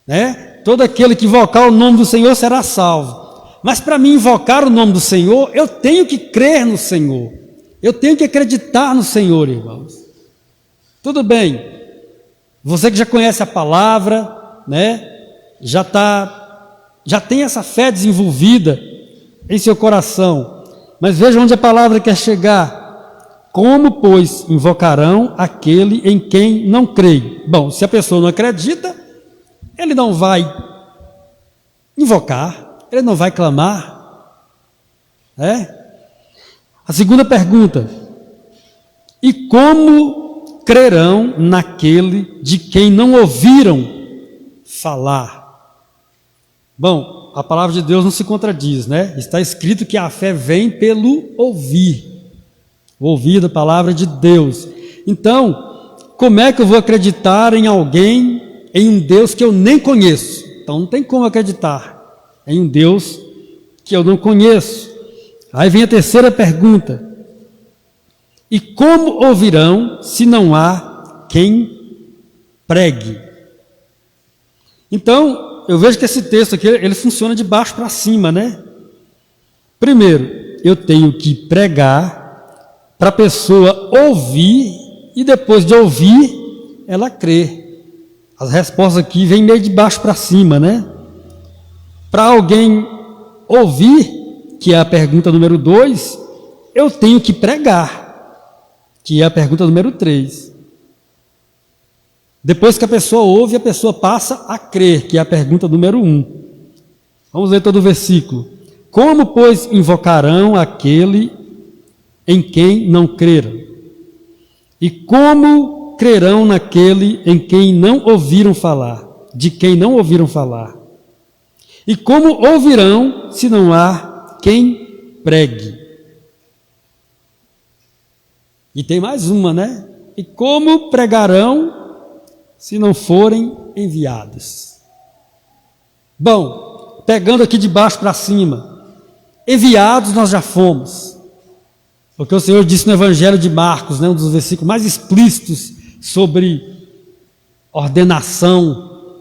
né? Todo aquele que invocar o nome do Senhor será salvo. Mas para mim invocar o nome do Senhor, eu tenho que crer no Senhor, eu tenho que acreditar no Senhor, irmãos. Tudo bem, você que já conhece a palavra, né? Já tem essa fé desenvolvida em seu coração, mas veja onde a palavra quer chegar. Como, pois, invocarão aquele em quem não creem? Bom, se a pessoa não acredita, ele não vai invocar, ele não vai clamar. A segunda pergunta: e como crerão naquele de quem não ouviram falar? Bom, a palavra de Deus não se contradiz, né? Está escrito que a fé vem pelo ouvir. O ouvir da palavra de Deus. Então, como é que eu vou acreditar em alguém, em um Deus que eu nem conheço? Então não tem como acreditar em um Deus que eu não conheço. Aí vem a terceira pergunta: e como ouvirão se não há quem pregue? Então, eu vejo que esse texto aqui, ele funciona de baixo para cima, né? Primeiro, eu tenho que pregar para a pessoa ouvir, e depois de ouvir, ela crê. As respostas aqui vêm meio de baixo para cima, né? Para alguém ouvir, que é a pergunta número 2, eu tenho que pregar, que é a pergunta número 3. Depois que a pessoa ouve, a pessoa passa a crer, que é a pergunta número 1. Vamos ler todo o versículo. Como, pois, invocarão aquele em quem não creram? E como crerão naquele em quem não ouviram falar? De quem não ouviram falar? E como ouvirão se não há quem pregue? E tem mais uma, né? E como pregarão se não forem enviados? Bom, pegando aqui de baixo para cima, enviados nós já fomos. Porque o Senhor disse no Evangelho de Marcos, né, um dos versículos mais explícitos sobre ordenação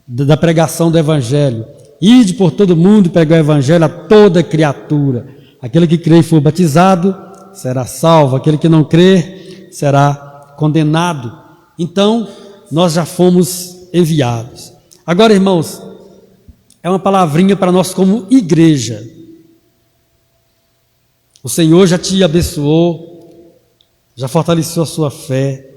da pregação do Evangelho. Ide por todo mundo e pregai o Evangelho a toda criatura. Aquele que crê e for batizado será salvo, aquele que não crê será condenado. Então, nós já fomos enviados. Agora, irmãos, é uma palavrinha para nós como igreja. O Senhor já te abençoou, já fortaleceu a sua fé,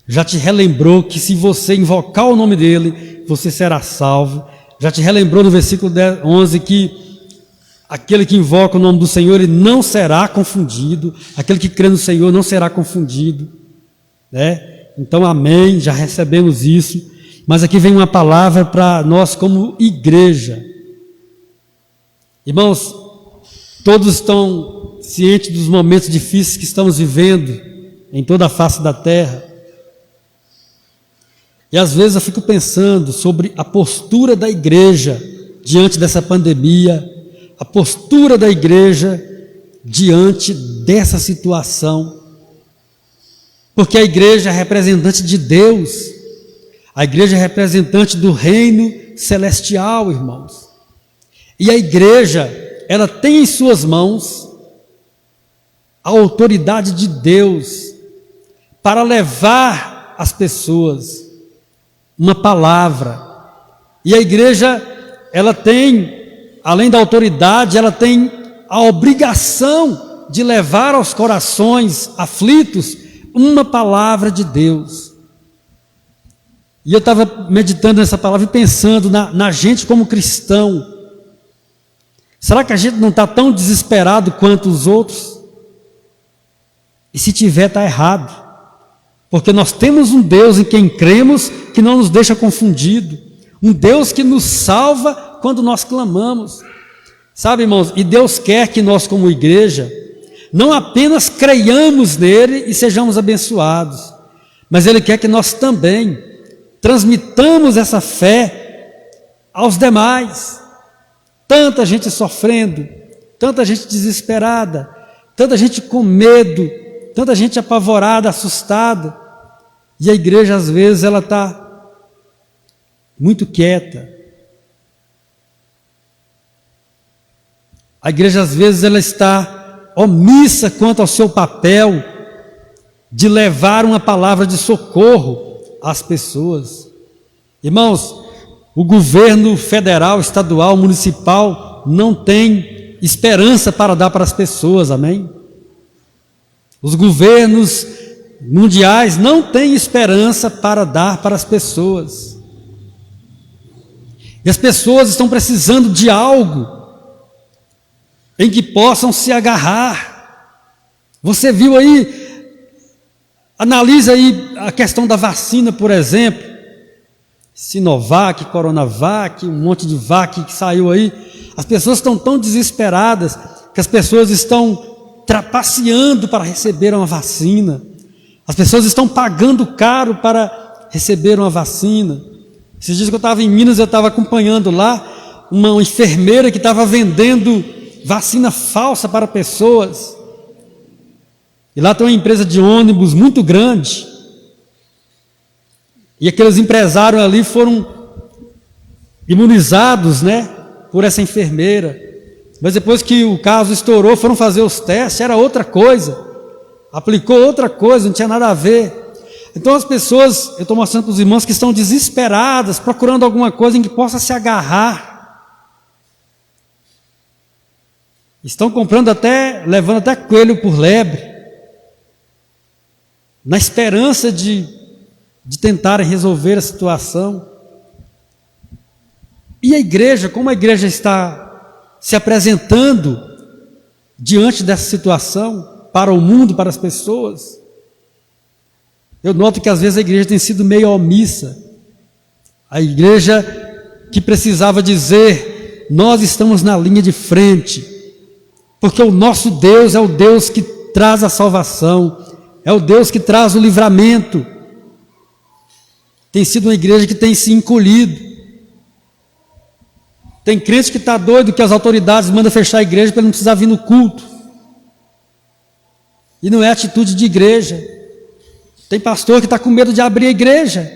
já te relembrou que se você invocar o nome dele, você será salvo. Já te relembrou no versículo 11 que aquele que invoca o nome do Senhor, ele não será confundido. Aquele que crê no Senhor não será confundido, né? Então, amém, já recebemos isso. Mas aqui vem uma palavra para nós como igreja. Irmãos, todos estão cientes dos momentos difíceis que estamos vivendo em toda a face da terra. E às vezes eu fico pensando sobre a postura da igreja diante dessa pandemia, a postura da igreja diante dessa situação. Porque a igreja é representante de Deus, a igreja é representante do reino celestial, irmãos. E a igreja, ela tem em suas mãos a autoridade de Deus para levar às pessoas uma palavra. E a igreja, ela tem, além da autoridade, ela tem a obrigação de levar aos corações aflitos uma palavra de Deus. E eu estava meditando nessa palavra e pensando na gente como cristão. Será que a gente não está tão desesperado quanto os outros? E se tiver, está errado. Porque nós temos um Deus em quem cremos que não nos deixa confundido. Um Deus que nos salva quando nós clamamos. Sabe, irmãos, e Deus quer que nós como igreja não apenas creiamos nele e sejamos abençoados, mas Ele quer que nós também transmitamos essa fé aos demais. Tanta gente sofrendo, tanta gente desesperada, tanta gente com medo, tanta gente apavorada, assustada, e a igreja às vezes ela está muito quieta. A igreja às vezes ela está omissa quanto ao seu papel de levar uma palavra de socorro às pessoas. Irmãos, o governo federal, estadual, municipal não tem esperança para dar para as pessoas, amém? Os governos mundiais não têm esperança para dar para as pessoas. E as pessoas estão precisando de algo em que possam se agarrar. Você viu aí, analisa aí a questão da vacina, por exemplo, Sinovac, Coronavac, um monte de vac que saiu aí. As pessoas estão tão desesperadas que as pessoas estão trapaceando para receber uma vacina. As pessoas estão pagando caro para receber uma vacina. Esses dias que eu estava em Minas, eu estava acompanhando lá uma enfermeira que estava vendendo vacina falsa para pessoas. E lá tem uma empresa de ônibus muito grande. E aqueles empresários ali foram imunizados, né, por essa enfermeira. Mas depois que o caso estourou, foram fazer os testes, era outra coisa. Aplicou outra coisa, não tinha nada a ver. Então as pessoas, eu estou mostrando para os irmãos que estão desesperadas, procurando alguma coisa em que possa se agarrar. Estão comprando até, levando até coelho por lebre, na esperança de tentarem resolver a situação. E a igreja, como a igreja está se apresentando diante dessa situação, para o mundo, para as pessoas? Eu noto que às vezes a igreja tem sido meio omissa. A igreja que precisava dizer, nós estamos na linha de frente, porque o nosso Deus é o Deus que traz a salvação, é o Deus que traz o livramento. Tem sido uma igreja que tem se encolhido. Tem crente que está doido que as autoridades mandam fechar a igreja para ele não precisar vir no culto. E não é atitude de igreja. Tem pastor que está com medo de abrir a igreja,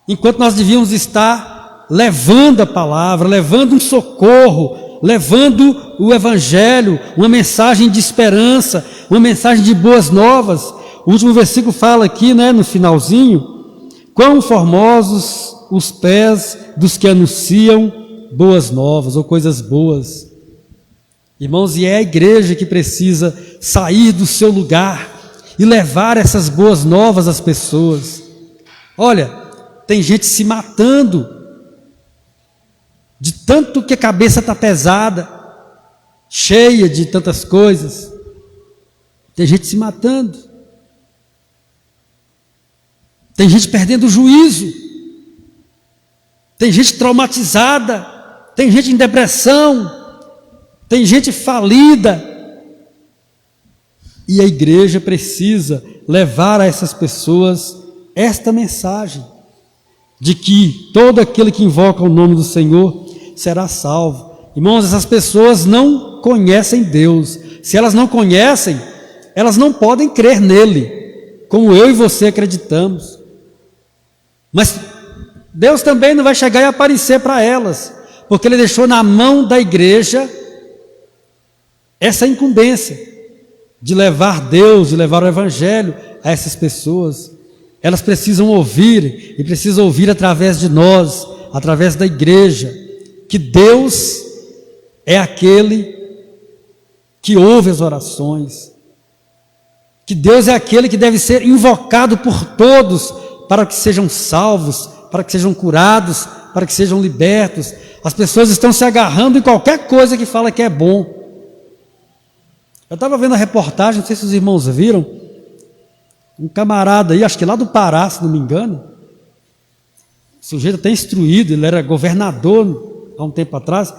enquanto nós devíamos estar levando a palavra, levando um socorro, levando o evangelho, uma mensagem de esperança, uma mensagem de boas novas. O último versículo fala aqui, no finalzinho: quão formosos os pés dos que anunciam boas novas ou coisas boas. Irmãos, e é a igreja que precisa sair do seu lugar e levar essas boas novas às pessoas. Olha, tem gente se matando, de tanto que a cabeça está pesada, cheia de tantas coisas. Tem gente se matando. Tem gente perdendo o juízo. Tem gente traumatizada. Tem gente em depressão. Tem gente falida. E a igreja precisa levar a essas pessoas esta mensagem, de que todo aquele que invoca o nome do Senhor será salvo. Irmãos, essas pessoas não conhecem Deus. Se elas não conhecem, elas não podem crer nele, como eu e você acreditamos. Mas Deus também não vai chegar e aparecer para elas, porque Ele deixou na mão da igreja essa incumbência de levar Deus, de levar o Evangelho a essas pessoas. Elas precisam ouvir, e precisam ouvir através de nós, através da igreja, que Deus é aquele que ouve as orações, que Deus é aquele que deve ser invocado por todos, para que sejam salvos, para que sejam curados, para que sejam libertos. As pessoas estão se agarrando em qualquer coisa que fala que é bom. Eu estava vendo a reportagem, não sei se os irmãos viram, um camarada aí, acho que lá do Pará, se não me engano, o sujeito até instruído, ele era governador há um tempo atrás,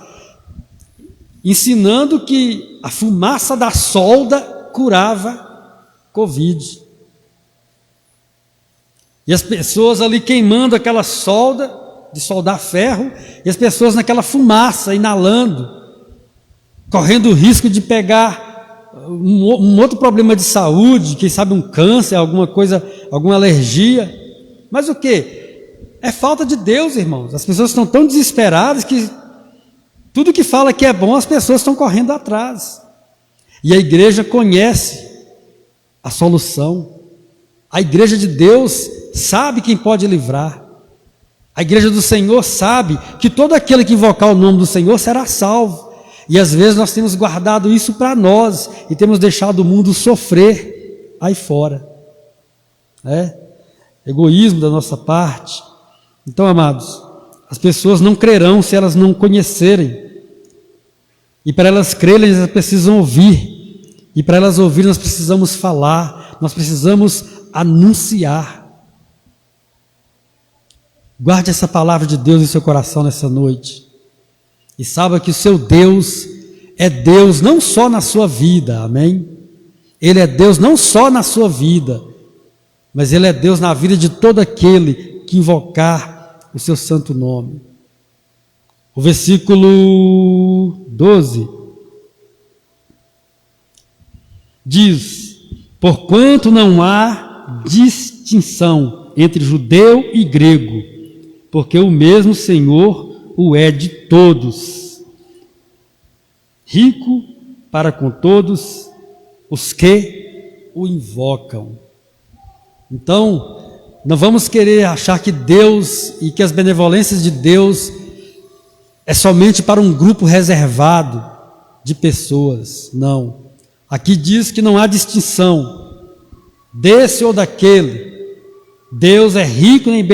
ensinando que a fumaça da solda curava Covid. E as pessoas ali queimando aquela solda, de soldar ferro, e as pessoas naquela fumaça, inalando, correndo o risco de pegar um outro problema de saúde, quem sabe um câncer, alguma coisa, alguma alergia. Mas o que? É falta de Deus, irmãos. As pessoas estão tão desesperadas que tudo que fala que é bom, as pessoas estão correndo atrás. E a igreja conhece a solução. A igreja de Deus sabe quem pode livrar. A igreja do Senhor sabe que todo aquele que invocar o nome do Senhor será salvo. E às vezes nós temos guardado isso para nós e temos deixado o mundo sofrer aí fora. Egoísmo da nossa parte. Então, amados, as pessoas não crerão se elas não conhecerem. E para elas crerem, elas precisam ouvir. E para elas ouvirem, nós precisamos falar, nós precisamos anunciar. Guarde essa palavra de Deus em seu coração nessa noite. E saiba que o seu Deus é Deus não só na sua vida, amém? Ele é Deus não só na sua vida, mas Ele é Deus na vida de todo aquele que invocar o seu santo nome. O versículo 12 diz: porquanto não há distinção entre judeu e grego, porque o mesmo Senhor o é de todos, rico para com todos os que o invocam. Então, não vamos querer achar que Deus e que as benevolências de Deus é somente para um grupo reservado de pessoas. Não. Aqui diz que não há distinção desse ou daquele. Deus é rico em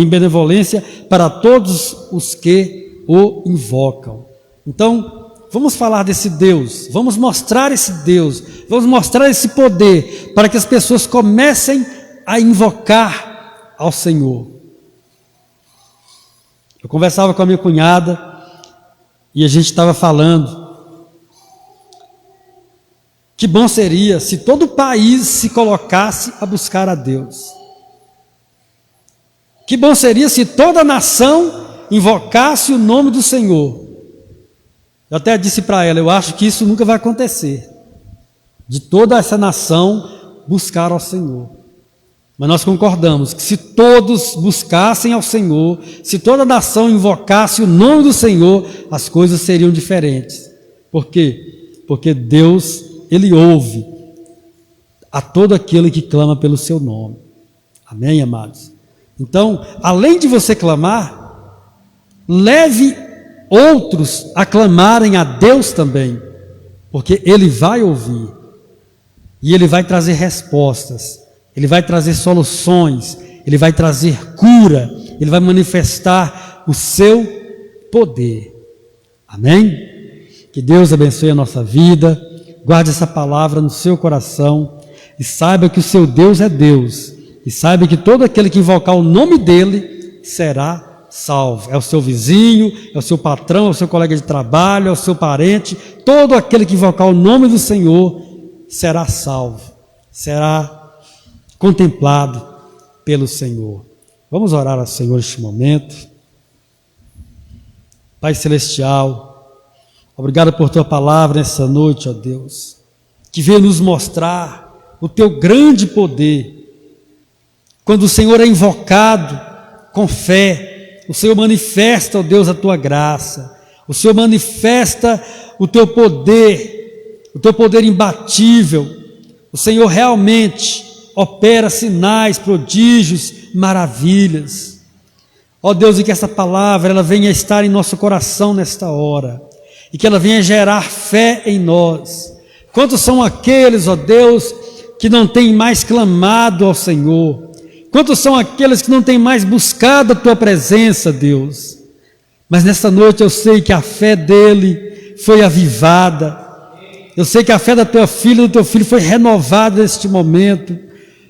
benevolência para todos os que o invocam. Então, vamos falar desse Deus, vamos mostrar esse Deus, vamos mostrar esse poder, para que as pessoas comecem a invocar ao Senhor. Eu conversava com a minha cunhada, e a gente estava falando Que bom seria se todo o país se colocasse a buscar a Deus. Que bom seria se toda a nação invocasse o nome do Senhor. Eu até disse para ela, eu acho que isso nunca vai acontecer, de toda essa nação buscar ao Senhor. Mas nós concordamos que se todos buscassem ao Senhor, se toda a nação invocasse o nome do Senhor, as coisas seriam diferentes. Por quê? Porque Deus, Ele ouve a todo aquele que clama pelo seu nome. Amém, amados? Então, além de você clamar, leve outros a clamarem a Deus também, porque Ele vai ouvir, e Ele vai trazer respostas, Ele vai trazer soluções, Ele vai trazer cura, Ele vai manifestar o seu poder. Amém? Que Deus abençoe a nossa vida, guarde essa palavra no seu coração, e saiba que o seu Deus é Deus, e saiba que todo aquele que invocar o nome dEle será salvo. É o seu vizinho, é o seu patrão, é o seu colega de trabalho, é o seu parente, todo aquele que invocar o nome do Senhor será salvo, será contemplado pelo Senhor. Vamos orar ao Senhor neste momento. Pai Celestial, obrigado por Tua palavra nessa noite, ó Deus, que veio nos mostrar o Teu grande poder. Quando o Senhor é invocado com fé, o Senhor manifesta, ó Deus, a Tua graça, o Senhor manifesta o Teu poder imbatível. O Senhor realmente opera sinais, prodígios, maravilhas. Ó Deus, e que essa palavra ela venha estar em nosso coração nesta hora, e que ela venha gerar fé em nós. Quantos são aqueles, ó Deus, que não têm mais clamado ao Senhor? Quantos são aqueles que não têm mais buscado a Tua presença, Deus? Mas nesta noite eu sei que a fé dele foi avivada. Eu sei que a fé da Tua filha e do Teu filho foi renovada neste momento.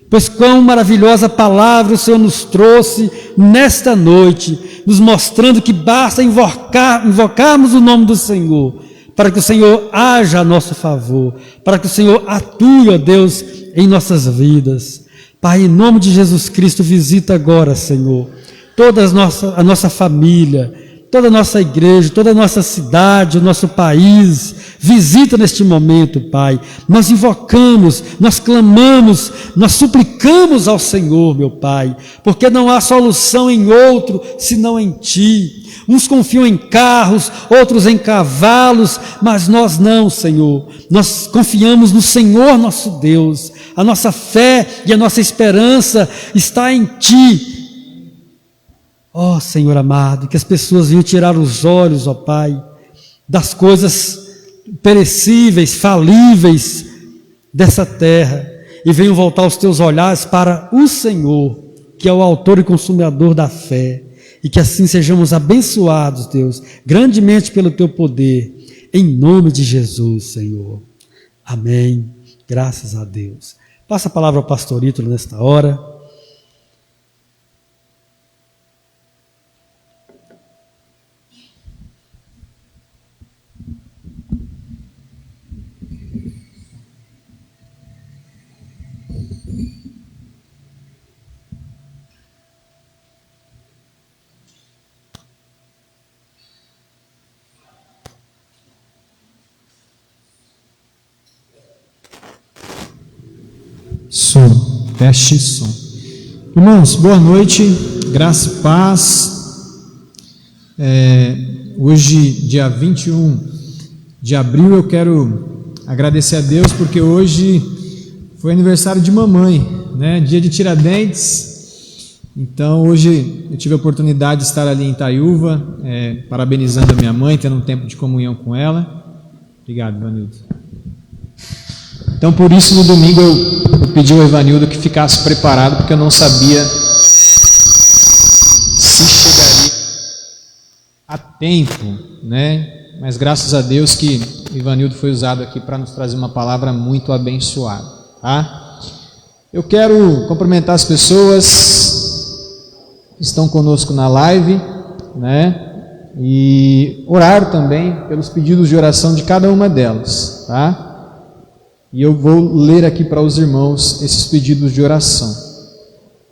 Pois quão maravilhosa palavra o Senhor nos trouxe nesta noite, nos mostrando que basta invocarmos o nome do Senhor, para que o Senhor haja a nosso favor, para que o Senhor atue, ó Deus, em nossas vidas. Pai, em nome de Jesus Cristo, visita agora, Senhor, toda a nossa família, toda a nossa igreja, toda a nossa cidade, o nosso país. Visita neste momento, Pai. Nós invocamos, nós clamamos, nós suplicamos ao Senhor, meu Pai, porque não há solução em outro senão em Ti. Uns confiam em carros, outros em cavalos, mas nós não, Senhor. Nós confiamos no Senhor nosso Deus. A nossa fé e a nossa esperança está em Ti. Ó Senhor amado, que as pessoas venham tirar os olhos, ó Pai, das coisas perecíveis, falíveis dessa terra, e venham voltar os teus olhares para o Senhor, que é o autor e consumador da fé, e que assim sejamos abençoados, Deus, grandemente pelo teu poder, em nome de Jesus, Senhor. Amém. Graças a Deus. Passa a palavra ao pastor Ítalo nesta hora. Som, teste som. Irmãos, boa noite, graça e paz. Hoje, dia 21 de abril, eu quero agradecer a Deus, porque hoje foi aniversário de mamãe, né? Dia de Tiradentes. Então, hoje eu tive a oportunidade de estar ali em Itaiúva, parabenizando a minha mãe, tendo um tempo de comunhão com ela. Obrigado, Ivanildo. Então, por isso, no domingo, eu pedi ao Evanildo que ficasse preparado, porque eu não sabia se chegaria a tempo, né? Mas graças a Deus que o Evanildo foi usado aqui para nos trazer uma palavra muito abençoada, tá? Eu quero cumprimentar as pessoas que estão conosco na live, né? E orar também pelos pedidos de oração de cada uma delas, tá? e eu vou ler aqui para os irmãos esses pedidos de oração.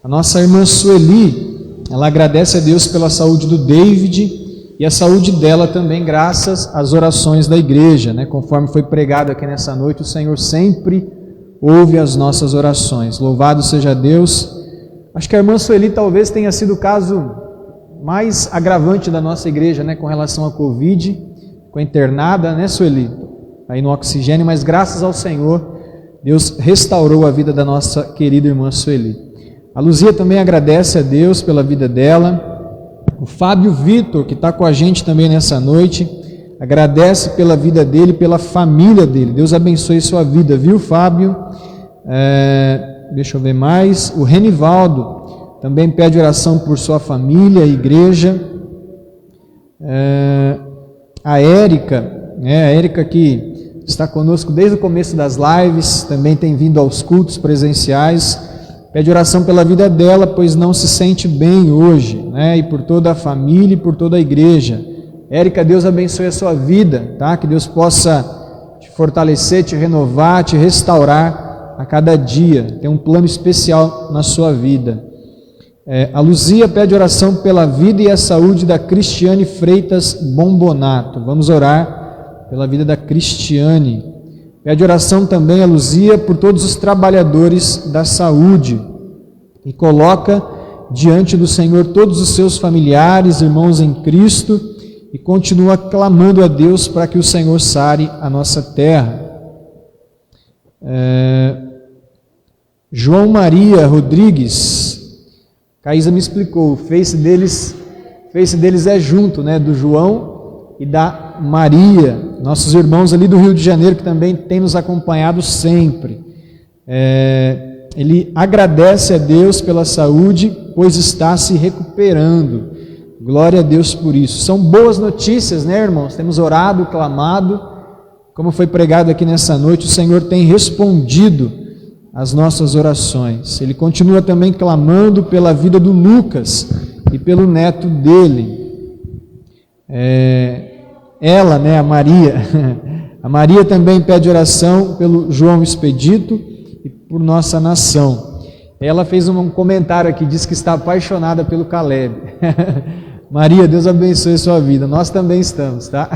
A nossa irmã Sueli, ela agradece a Deus pela saúde do David e a saúde dela também graças às orações da igreja, né? Conforme foi pregado aqui nessa noite, o Senhor sempre ouve as nossas orações. Louvado seja Deus. Acho que a irmã Sueli talvez tenha sido o caso mais agravante da nossa igreja, né? Com relação à Covid, com a internada, né, Sueli? Aí no oxigênio, mas graças ao Senhor, Deus restaurou a vida da nossa querida irmã Sueli. A Luzia também agradece a Deus pela vida dela. O Fábio Vitor, que está com a gente também nessa noite, agradece pela vida dele, pela família dele. Deus abençoe sua vida, viu, Fábio? Deixa eu ver mais. O Renivaldo também pede oração por sua família, igreja. A Érica, né? A Érica que está conosco desde o começo das lives, também tem vindo aos cultos presenciais. Pede oração pela vida dela, pois não se sente bem hoje, né? E por toda a família e por toda a igreja. Érica, Deus abençoe a sua vida, tá? Que Deus possa te fortalecer, te renovar, te restaurar a cada dia. Tem um plano especial na sua vida. A Luzia pede oração pela vida e a saúde da Cristiane Freitas Bombonato. Vamos orar pela vida da Cristiane. Pede oração também a Luzia por todos os trabalhadores da saúde e coloca diante do Senhor todos os seus familiares, irmãos em Cristo e continua clamando a Deus para que o Senhor sare a nossa terra. João Maria Rodrigues, Caísa me explicou, o Face deles é junto, né, do João e da Maria, nossos irmãos ali do Rio de Janeiro que também têm nos acompanhado sempre. Ele agradece a Deus pela saúde, pois está se recuperando. Glória a Deus por isso. São boas notícias, né, irmãos? Temos orado, clamado, como foi pregado aqui nessa noite, o Senhor tem respondido as nossas orações. Ele continua também clamando pela vida do Lucas e pelo neto dele. Ela, né, a Maria também pede oração pelo João Expedito e por nossa nação. Ela fez um comentário aqui, diz que está apaixonada pelo Caleb. Maria, Deus abençoe a sua vida, nós também estamos, tá?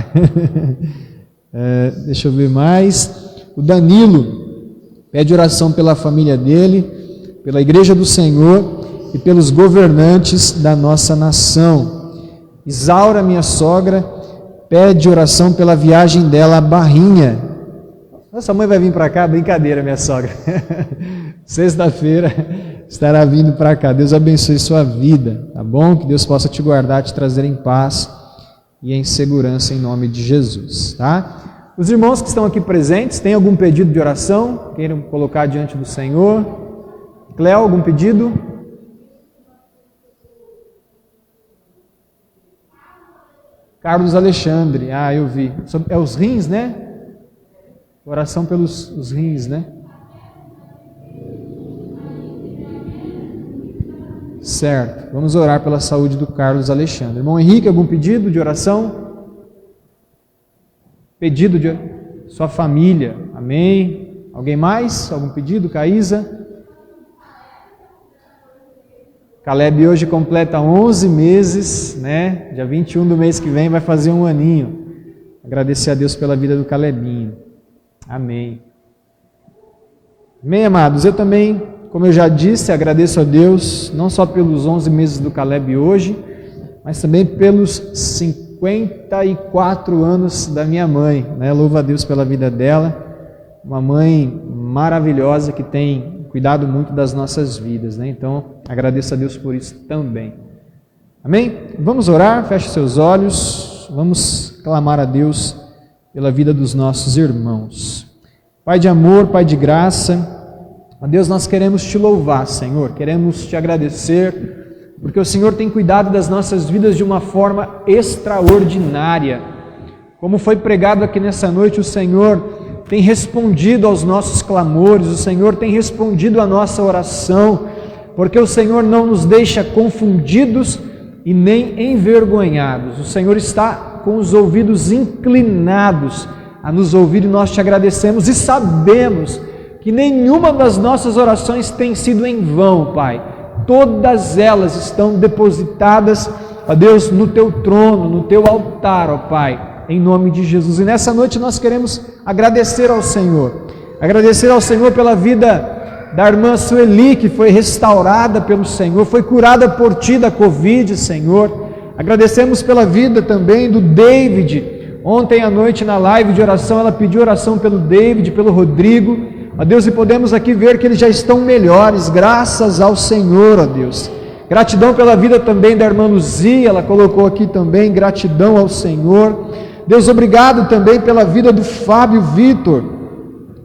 Deixa eu ver mais. O Danilo pede oração pela família dele, pela igreja do Senhor e pelos governantes da nossa nação. Isaura, minha sogra, pede oração pela viagem dela à Barrinha. Nossa mãe vai vir para cá? Brincadeira, minha sogra. Sexta-feira estará vindo para cá. Deus abençoe sua vida, tá bom? Que Deus possa te guardar, te trazer em paz e em segurança em nome de Jesus, tá? Os irmãos que estão aqui presentes, têm algum pedido de oração? Queiram colocar diante do Senhor? Cléo, algum pedido? Carlos Alexandre, eu vi. É os rins, né? Oração pelos os rins, né? Certo. Vamos orar pela saúde do Carlos Alexandre. Irmão Henrique, algum pedido de oração? Pedido de sua família. Amém. Alguém mais? Algum pedido? Caísa? Caleb hoje completa 11 meses, né? Dia 21 do mês que vem vai fazer um aninho. Agradecer a Deus pela vida do Calebinho. Amém. Amém, amados. Eu também, como eu já disse, agradeço a Deus, não só pelos 11 meses do Caleb hoje, mas também pelos 54 anos da minha mãe, né? Louvo a Deus pela vida dela. Uma mãe maravilhosa que tem cuidado muito das nossas vidas, né? Então, agradeço a Deus por isso também. Amém? Vamos orar, feche seus olhos, vamos clamar a Deus pela vida dos nossos irmãos. Pai de amor, Pai de graça, a Deus nós queremos te louvar, Senhor, queremos te agradecer, porque o Senhor tem cuidado das nossas vidas de uma forma extraordinária. Como foi pregado aqui nessa noite, o Senhor tem respondido aos nossos clamores, o Senhor tem respondido à nossa oração, porque o Senhor não nos deixa confundidos e nem envergonhados. O Senhor está com os ouvidos inclinados a nos ouvir, e nós te agradecemos e sabemos que nenhuma das nossas orações tem sido em vão, Pai. Todas elas estão depositadas, ó Deus, no Teu trono, no Teu altar, ó Pai, em nome de Jesus. E nessa noite nós queremos agradecer ao Senhor pela vida da irmã Sueli, que foi restaurada pelo Senhor, foi curada por Ti da Covid, Senhor. Agradecemos pela vida também do David. Ontem à noite na live de oração, ela pediu oração pelo David, pelo Rodrigo, ó Deus, e podemos aqui ver que eles já estão melhores, graças ao Senhor, ó Deus. Gratidão pela vida também da irmã Luzia, ela colocou aqui também, gratidão ao Senhor. Deus, obrigado também pela vida do Fábio Vitor,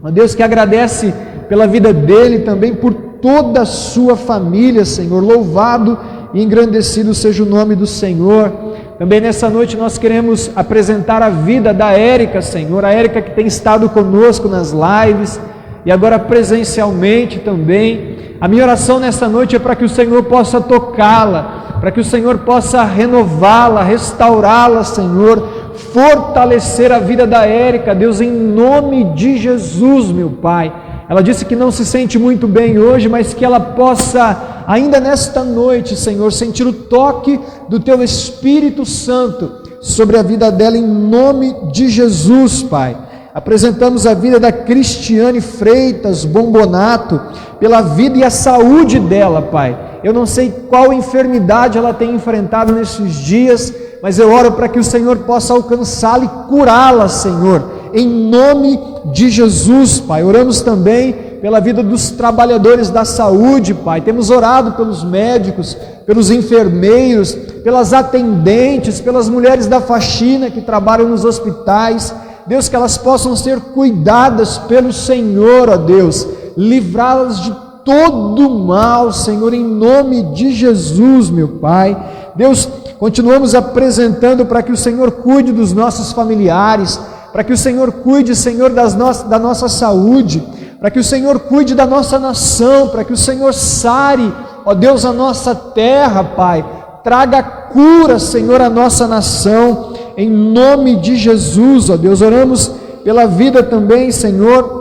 ó Deus, que agradece pela vida dele também, por toda a sua família, Senhor. Louvado e engrandecido seja o nome do Senhor. Também nessa noite nós queremos apresentar a vida da Érica, Senhor, a Érica que tem estado conosco nas lives e agora presencialmente também. A minha oração nessa noite é para que o Senhor possa tocá-la, para que o Senhor possa renová-la, restaurá-la, Senhor, fortalecer a vida da Érica, Deus, em nome de Jesus, meu Pai. Ela disse que não se sente muito bem hoje, mas que ela possa, ainda nesta noite, Senhor, sentir o toque do Teu Espírito Santo sobre a vida dela, em nome de Jesus, Pai. Apresentamos a vida da Cristiane Freitas Bombonato, pela vida e a saúde dela, Pai. Eu não sei qual enfermidade ela tem enfrentado nesses dias, mas eu oro para que o Senhor possa alcançá-la e curá-la, Senhor, em nome de Jesus, Pai. Oramos também pela vida dos trabalhadores da saúde, Pai. Temos orado pelos médicos, pelos enfermeiros, pelas atendentes, pelas mulheres da faxina que trabalham nos hospitais. Deus, que elas possam ser cuidadas pelo Senhor, ó Deus, livrá-las de todo mal, Senhor, em nome de Jesus, meu Pai. Deus, continuamos apresentando para que o Senhor cuide dos nossos familiares, para que o Senhor cuide, Senhor, da nossa saúde, para que o Senhor cuide da nossa nação, para que o Senhor sare, ó Deus, a nossa terra, Pai. Traga cura, Senhor, à nossa nação, em nome de Jesus, ó Deus. Oramos pela vida também, Senhor,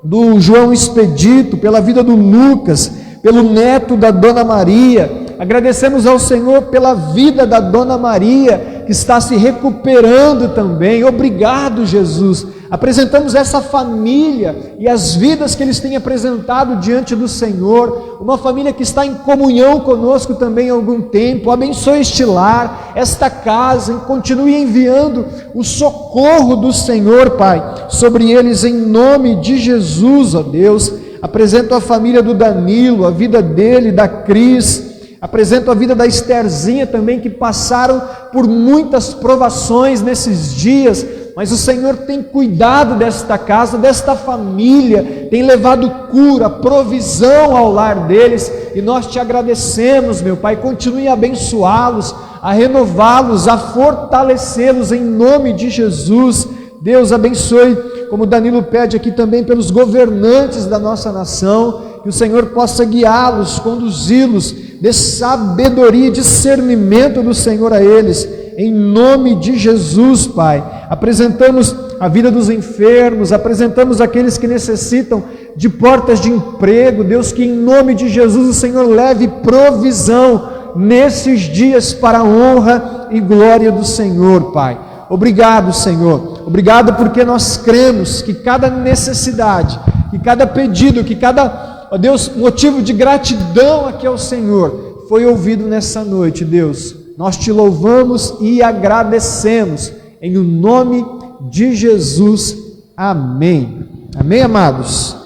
do João Expedito, pela vida do Lucas, pelo neto da Dona Maria. Agradecemos ao Senhor pela vida da Dona Maria, que está se recuperando também. Obrigado, Jesus. Apresentamos essa família e as vidas que eles têm apresentado diante do Senhor, uma família que está em comunhão conosco também há algum tempo. Abençoe este lar, esta casa, e continue enviando o socorro do Senhor, Pai, sobre eles em nome de Jesus, ó Deus. Apresento a família do Danilo, a vida dele, da Cris. Apresento a vida da Estherzinha também, que passaram por muitas provações nesses dias, mas o Senhor tem cuidado desta casa, desta família, tem levado cura, provisão ao lar deles, e nós te agradecemos, meu Pai. Continue a abençoá-los, a renová-los, a fortalecê-los em nome de Jesus. Deus, abençoe, como Danilo pede aqui também, pelos governantes da nossa nação, que o Senhor possa guiá-los, conduzi-los, dê sabedoria e discernimento do Senhor a eles, em nome de Jesus, Pai. Apresentamos a vida dos enfermos, apresentamos aqueles que necessitam de portas de emprego. Deus, que em nome de Jesus o Senhor leve provisão nesses dias para a honra e glória do Senhor, Pai. Obrigado, Senhor. Obrigado porque nós cremos que cada necessidade, que cada pedido, que cada, ó Deus, motivo de gratidão aqui ao Senhor foi ouvido nessa noite, Deus. Nós te louvamos e agradecemos em o nome de Jesus. Amém. Amém, amados?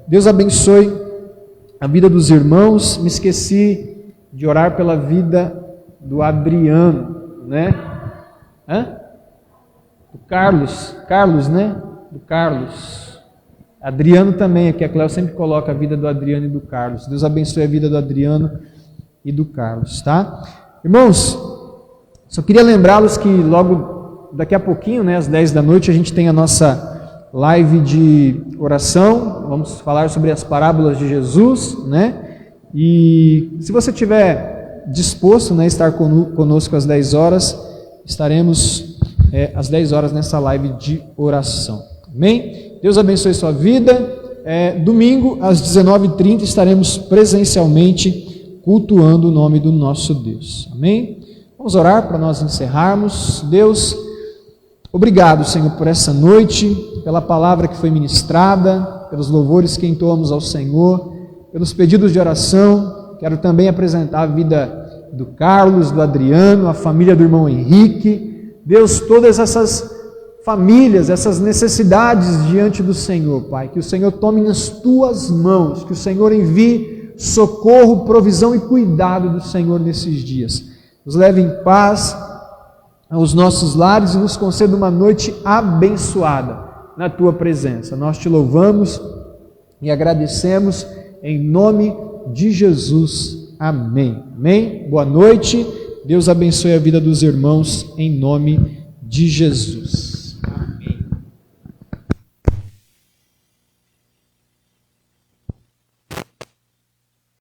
Deus abençoe a vida dos irmãos. Me esqueci de orar pela vida do Adriano, né? Do Carlos, né? Do Carlos. Adriano também, aqui a Cléo sempre coloca a vida do Adriano e do Carlos. Deus abençoe a vida do Adriano e do Carlos, tá? Irmãos, só queria lembrá-los que logo daqui a pouquinho, né, às 10 da noite, a gente tem a nossa live de oração. Vamos falar sobre as parábolas de Jesus, né? E se você tiver disposto, né, estar conosco às 10 horas, estaremos às 10 horas nessa live de oração. Amém? Deus abençoe sua vida. Domingo, às 19h30, estaremos presencialmente cultuando o nome do nosso Deus. Amém? Vamos orar para nós encerrarmos. Deus, obrigado, Senhor, por essa noite, pela palavra que foi ministrada, pelos louvores que entoamos ao Senhor, pelos pedidos de oração. Quero também apresentar a vida do Carlos, do Adriano, a família do irmão Henrique. Deus, todas essas famílias, essas necessidades diante do Senhor, Pai, que o Senhor tome nas tuas mãos, que o Senhor envie socorro, provisão e cuidado do Senhor nesses dias. Nos leve em paz aos nossos lares e nos conceda uma noite abençoada na tua presença. Nós te louvamos e agradecemos em nome de Jesus. Amém. Amém. Boa noite. Deus abençoe a vida dos irmãos em nome de Jesus.